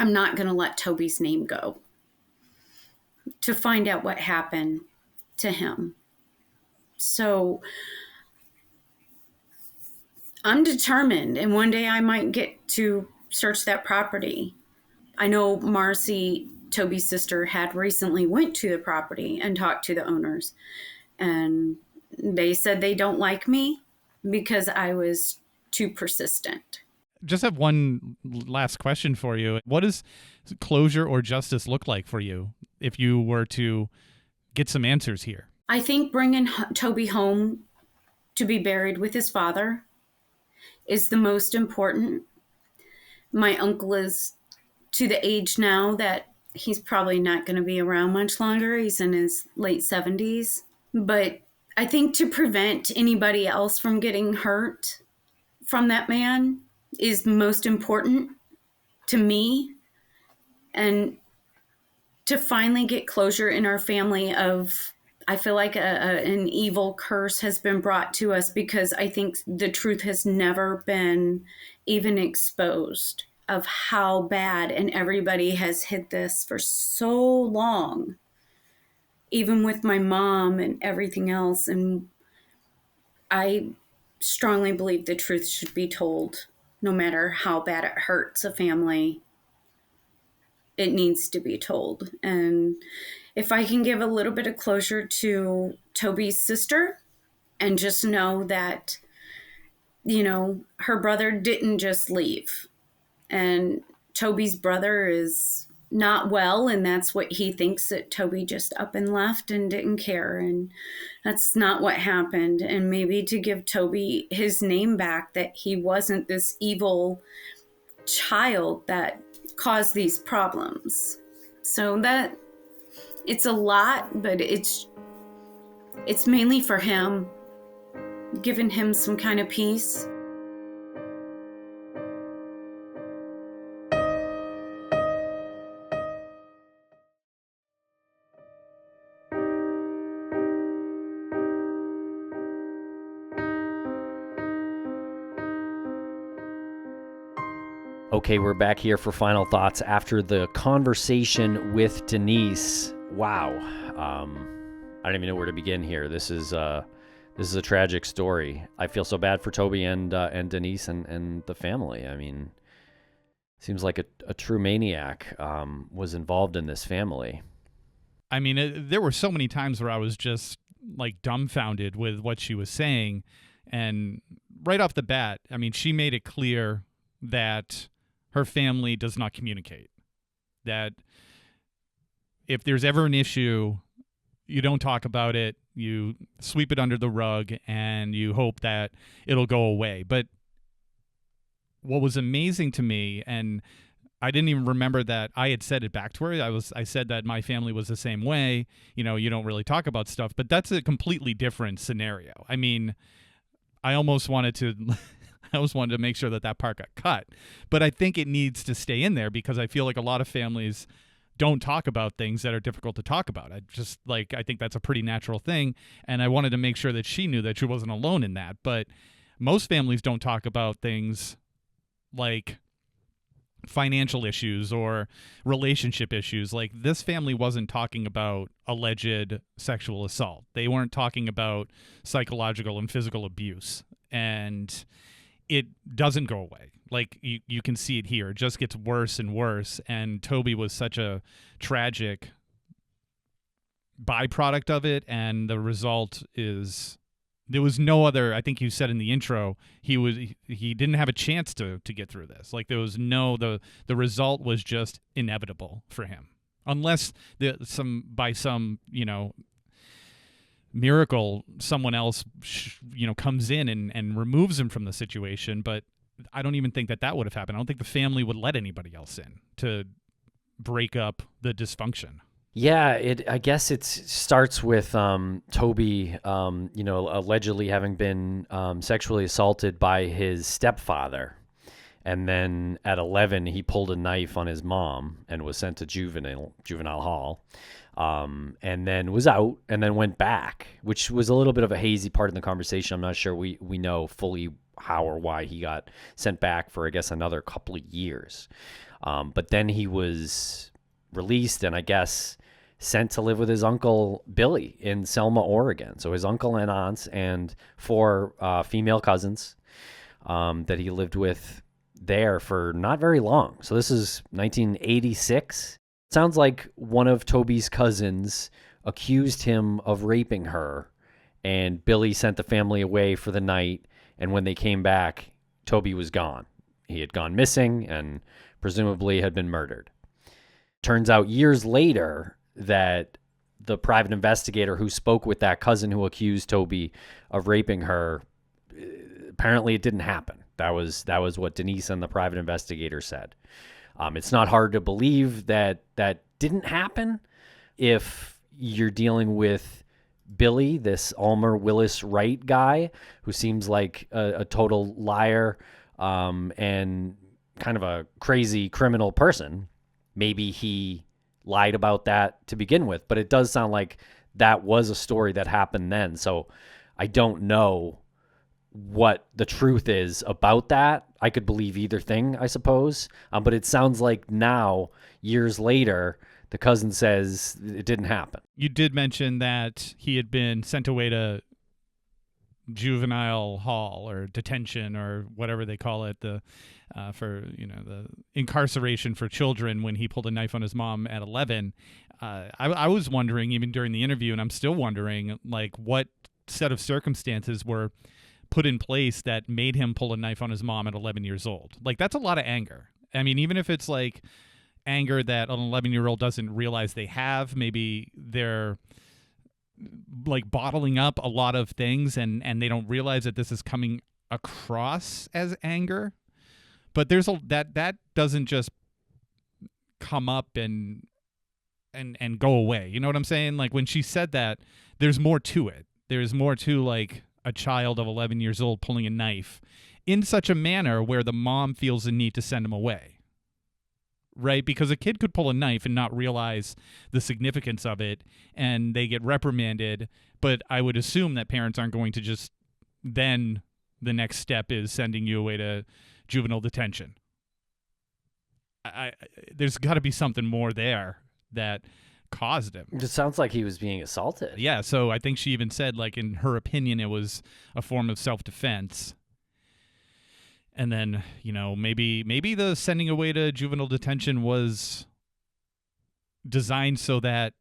not going to let Toby's name go, to find out what happened to him. So I'm determined, and one day I might get to search that property. I know Marcy, Toby's sister, had recently went to the property and talked to the owners, and they said they don't like me because I was too persistent. Just have one last question for you. What does closure or justice look like for you if you were to get some answers here? I think bringing Toby home to be buried with his father is the most important. My uncle is to the age now that he's probably not going to be around much longer. He's in his late 70s. But I think to prevent anybody else from getting hurt from that man is most important to me, and to finally get closure in our family of, I feel like an evil curse has been brought to us because I think the truth has never been even exposed of how bad, and everybody has hid this for so long, even with my mom and everything else. And I strongly believe the truth should be told. No matter how bad it hurts a family, it needs to be told. And if I can give a little bit of closure to Toby's sister and just know that, her brother didn't just leave, and Toby's brother is not well, and that's what he thinks, that Toby just up and left and didn't care, and that's not what happened. And maybe to give Toby his name back, that he wasn't this evil child that caused these problems. So that it's a lot, but It's mainly for him, giving him some kind of peace. Okay, we're back here for final thoughts after the conversation with Denise. Wow. I don't even know where to begin here. This is a tragic story. I feel so bad for Toby and Denise and the family. I mean, seems like a true maniac was involved in this family. I mean, there were so many times where I was just like dumbfounded with what she was saying. And right off the bat, I mean, she made it clear that her family does not communicate. That if there's ever an issue, you don't talk about it, you sweep it under the rug, and you hope that it'll go away. But what was amazing to me, and I didn't even remember that I had said it back to her. I said that my family was the same way. You know, you don't really talk about stuff, but that's a completely different scenario. I mean, I almost wanted to make sure that part got cut, but I think it needs to stay in there because I feel like a lot of families don't talk about things that are difficult to talk about. I think that's a pretty natural thing. And I wanted to make sure that she knew that she wasn't alone in that. But most families don't talk about things like financial issues or relationship issues. Like, this family wasn't talking about alleged sexual assault. They weren't talking about psychological and physical abuse. And it doesn't go away. Like, you can see it here. It just gets worse and worse. And Toby was such a tragic byproduct of it. And the result is there was no other, I think you said in the intro, he didn't have a chance to get through this. Like, there was the result was just inevitable for him. Unless by some, miracle, someone else, comes in and removes him from the situation. But I don't even think that would have happened. I don't think the family would let anybody else in to break up the dysfunction. Yeah, I guess it starts with Toby, allegedly having been sexually assaulted by his stepfather. And then at 11, he pulled a knife on his mom and was sent to juvenile hall. And then was out and then went back, which was a little bit of a hazy part in the conversation. I'm not sure we know fully how or why he got sent back for, I guess, another couple of years. But then he was released and I guess sent to live with his uncle Billy in Selma, Oregon. So his uncle and aunts and 4 female cousins that he lived with there for not very long. So this is 1986. Sounds like one of Toby's cousins accused him of raping her, and Billy sent the family away for the night. And when they came back, Toby was gone. He had gone missing and presumably had been murdered. Turns out years later that the private investigator who spoke with that cousin who accused Toby of raping her, apparently it didn't happen. That was what Denise and the private investigator said. It's not hard to believe that didn't happen if you're dealing with Billy, this Almer Willis Wright guy, who seems like a total liar and kind of a crazy criminal person. Maybe he lied about that to begin with, but it does sound like that was a story that happened then. So I don't know what the truth is about that. I could believe either thing, I suppose. But it sounds like now, years later, the cousin says it didn't happen. You did mention that he had been sent away to juvenile hall or detention or whatever they call it, for the incarceration for children when he pulled a knife on his mom at 11. I was wondering, even during the interview, and I'm still wondering, like, what set of circumstances were put in place that made him pull a knife on his mom at 11 years old. Like, that's a lot of anger. I mean, even if it's like anger that an 11-year-old doesn't realize they have, maybe they're like bottling up a lot of things and they don't realize that this is coming across as anger. But there's that doesn't just come up and go away. You know what I'm saying? Like, when she said that, there's more to it. There's more to like a child of 11 years old pulling a knife in such a manner where the mom feels the need to send him away. Right? Because a kid could pull a knife and not realize the significance of it, and they get reprimanded. But I would assume that parents aren't going to just then the next step is sending you away to juvenile detention. There's got to be something more there that caused him. It just sounds like he was being assaulted. Yeah, so I think she even said, like, in her opinion, it was a form of self-defense. And then, you know, maybe the sending away to juvenile detention was designed so that,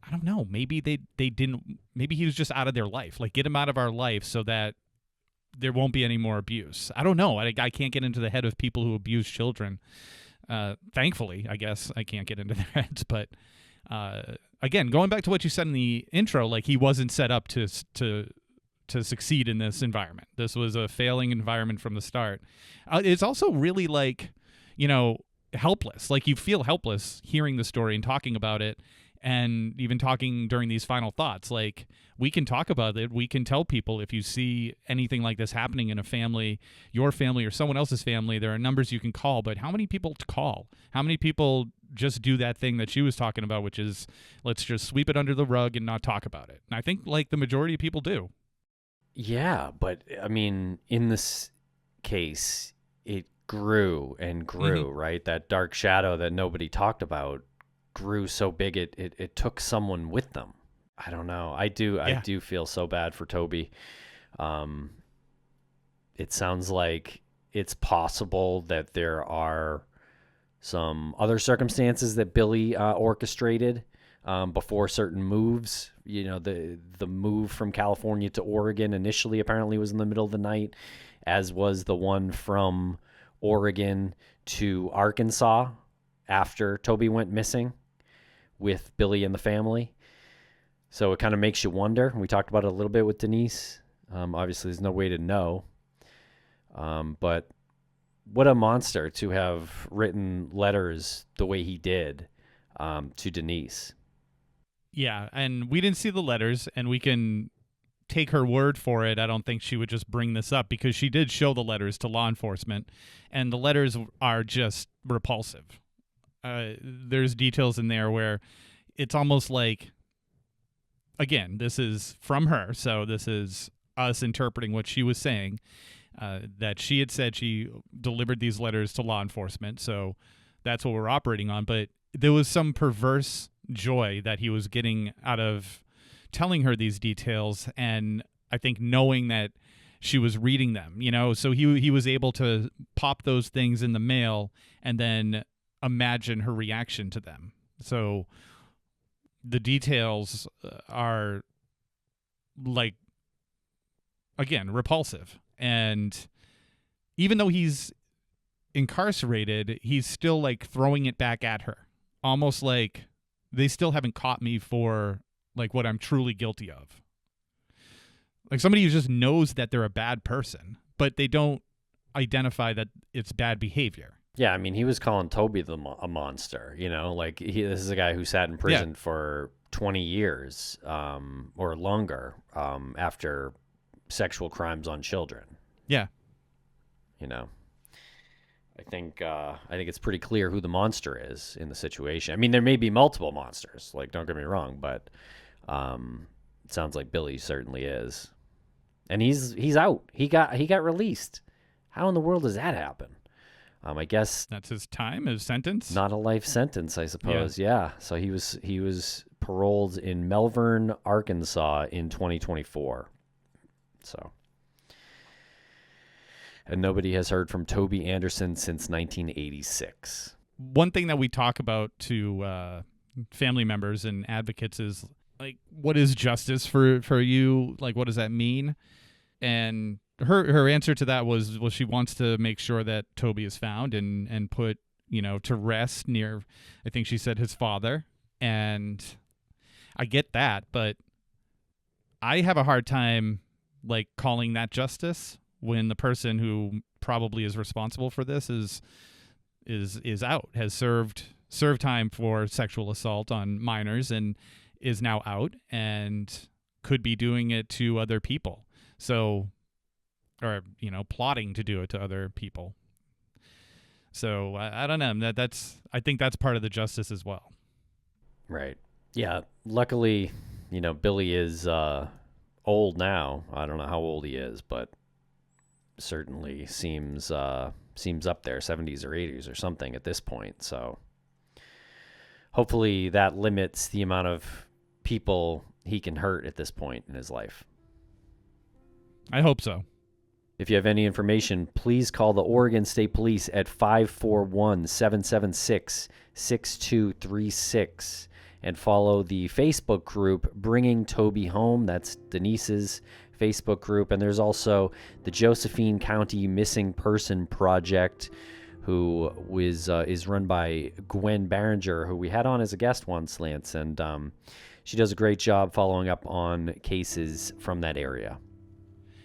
I don't know, maybe they didn't, maybe he was just out of their life. Like, get him out of our life so that there won't be any more abuse. I don't know. I can't get into the head of people who abuse children. Thankfully, I guess I can't get into their heads. But again, going back to what you said in the intro, like, he wasn't set up to succeed in this environment. This was a failing environment from the start. It's also really, like, you know, helpless. Like, you feel helpless hearing the story and talking about it, and even talking during these final thoughts. Like, we can talk about it. We can tell people, if you see anything like this happening in a family, your family or someone else's family, there are numbers you can call. But how many people to call? How many people just do that thing that she was talking about, which is, let's just sweep it under the rug and not talk about it? And I think, like, the majority of people do. Yeah, but I mean, in this case, it grew and grew, right? That dark shadow that nobody talked about grew so big it took someone with them. I don't know. I do feel so bad for Toby. It sounds like it's possible that there are some other circumstances that Billy orchestrated before certain moves. You know, the move from California to Oregon initially apparently was in the middle of the night, as was the one from Oregon to Arkansas after Toby went missing with Billy and the family. So it kind of makes you wonder. We talked about it a little bit with Denise. Obviously, there's no way to know. But what a monster to have written letters the way he did to Denise. Yeah, and we didn't see the letters, and we can take her word for it. I don't think she would just bring this up, because she did show the letters to law enforcement, and the letters are just repulsive. There's details in there where it's almost like, again, this is from her, so this is us interpreting what she was saying, that she had said she delivered these letters to law enforcement, so that's what we're operating on. But there was some perverse joy that he was getting out of telling her these details, and I think knowing that she was reading them, you know, so he was able to pop those things in the mail and then imagine her reaction to them. So the details are, like, again, repulsive. And even though he's incarcerated, he's still, like, throwing it back at her, almost like, they still haven't caught me for, like, what I'm truly guilty of. Like, somebody who just knows that they're a bad person, but they don't identify that it's bad behavior. Yeah, I mean, he was calling Toby a monster, you know? Like, this is a guy who sat in prison for 20 years or longer after sexual crimes on children. Yeah. You know? I think it's pretty clear who the monster is in the situation. I mean, there may be multiple monsters, like, don't get me wrong, but it sounds like Billy certainly is. And he's out. He got released. How in the world does that happen? I guess that's his time, his sentence. Not a life sentence, I suppose. Yeah. So he was paroled in Melbourne, Arkansas in 2024. So. And nobody has heard from Toby Anderson since 1986. One thing that we talk about to family members and advocates is, like, what is justice for you? Like, what does that mean? And her answer to that was, well, she wants to make sure that Toby is found and put, you know, to rest near, I think she said, his father. And I get that, but I have a hard time, like, calling that justice when the person who probably is responsible for this is out, has served time for sexual assault on minors, and is now out and could be doing it to other people. So, or, plotting to do it to other people. So I don't know. I think that's part of the justice as well. Right. Yeah. Luckily, Billy is old now. I don't know how old he is, but certainly seems up there, 70s or 80s or something at this point. So hopefully that limits the amount of people he can hurt at this point in his life. I hope so. If you have any information, please call the Oregon State Police at 541-776-6236 and follow the Facebook group Bringing Toby Home. That's Denise's Facebook group. And there's also the Josephine County Missing Person Project, who is run by Gwen Barringer, who we had on as a guest once, Lance. And she does a great job following up on cases from that area.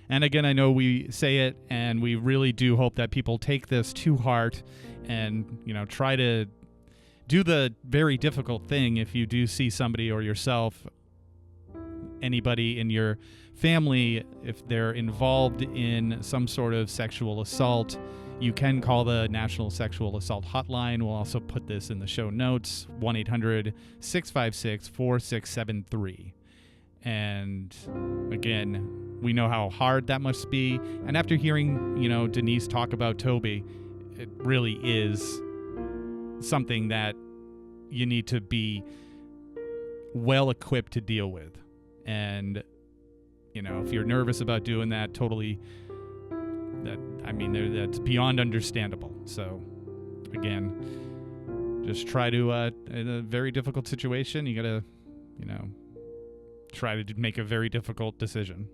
And again, I know we say it, and we really do hope that people take this to heart and, try to do the very difficult thing. If you do see somebody or yourself, anybody in your family, if they're involved in some sort of sexual assault, you can call the National Sexual Assault Hotline. We'll also put this in the show notes, 1-800-656-4673. And again, we know how hard that must be. And after hearing, Denise talk about Toby, it really is something that you need to be well equipped to deal with. And, if you're nervous about doing that, that's beyond understandable. So again, just try to, in a very difficult situation, you got to, try to make a very difficult decision.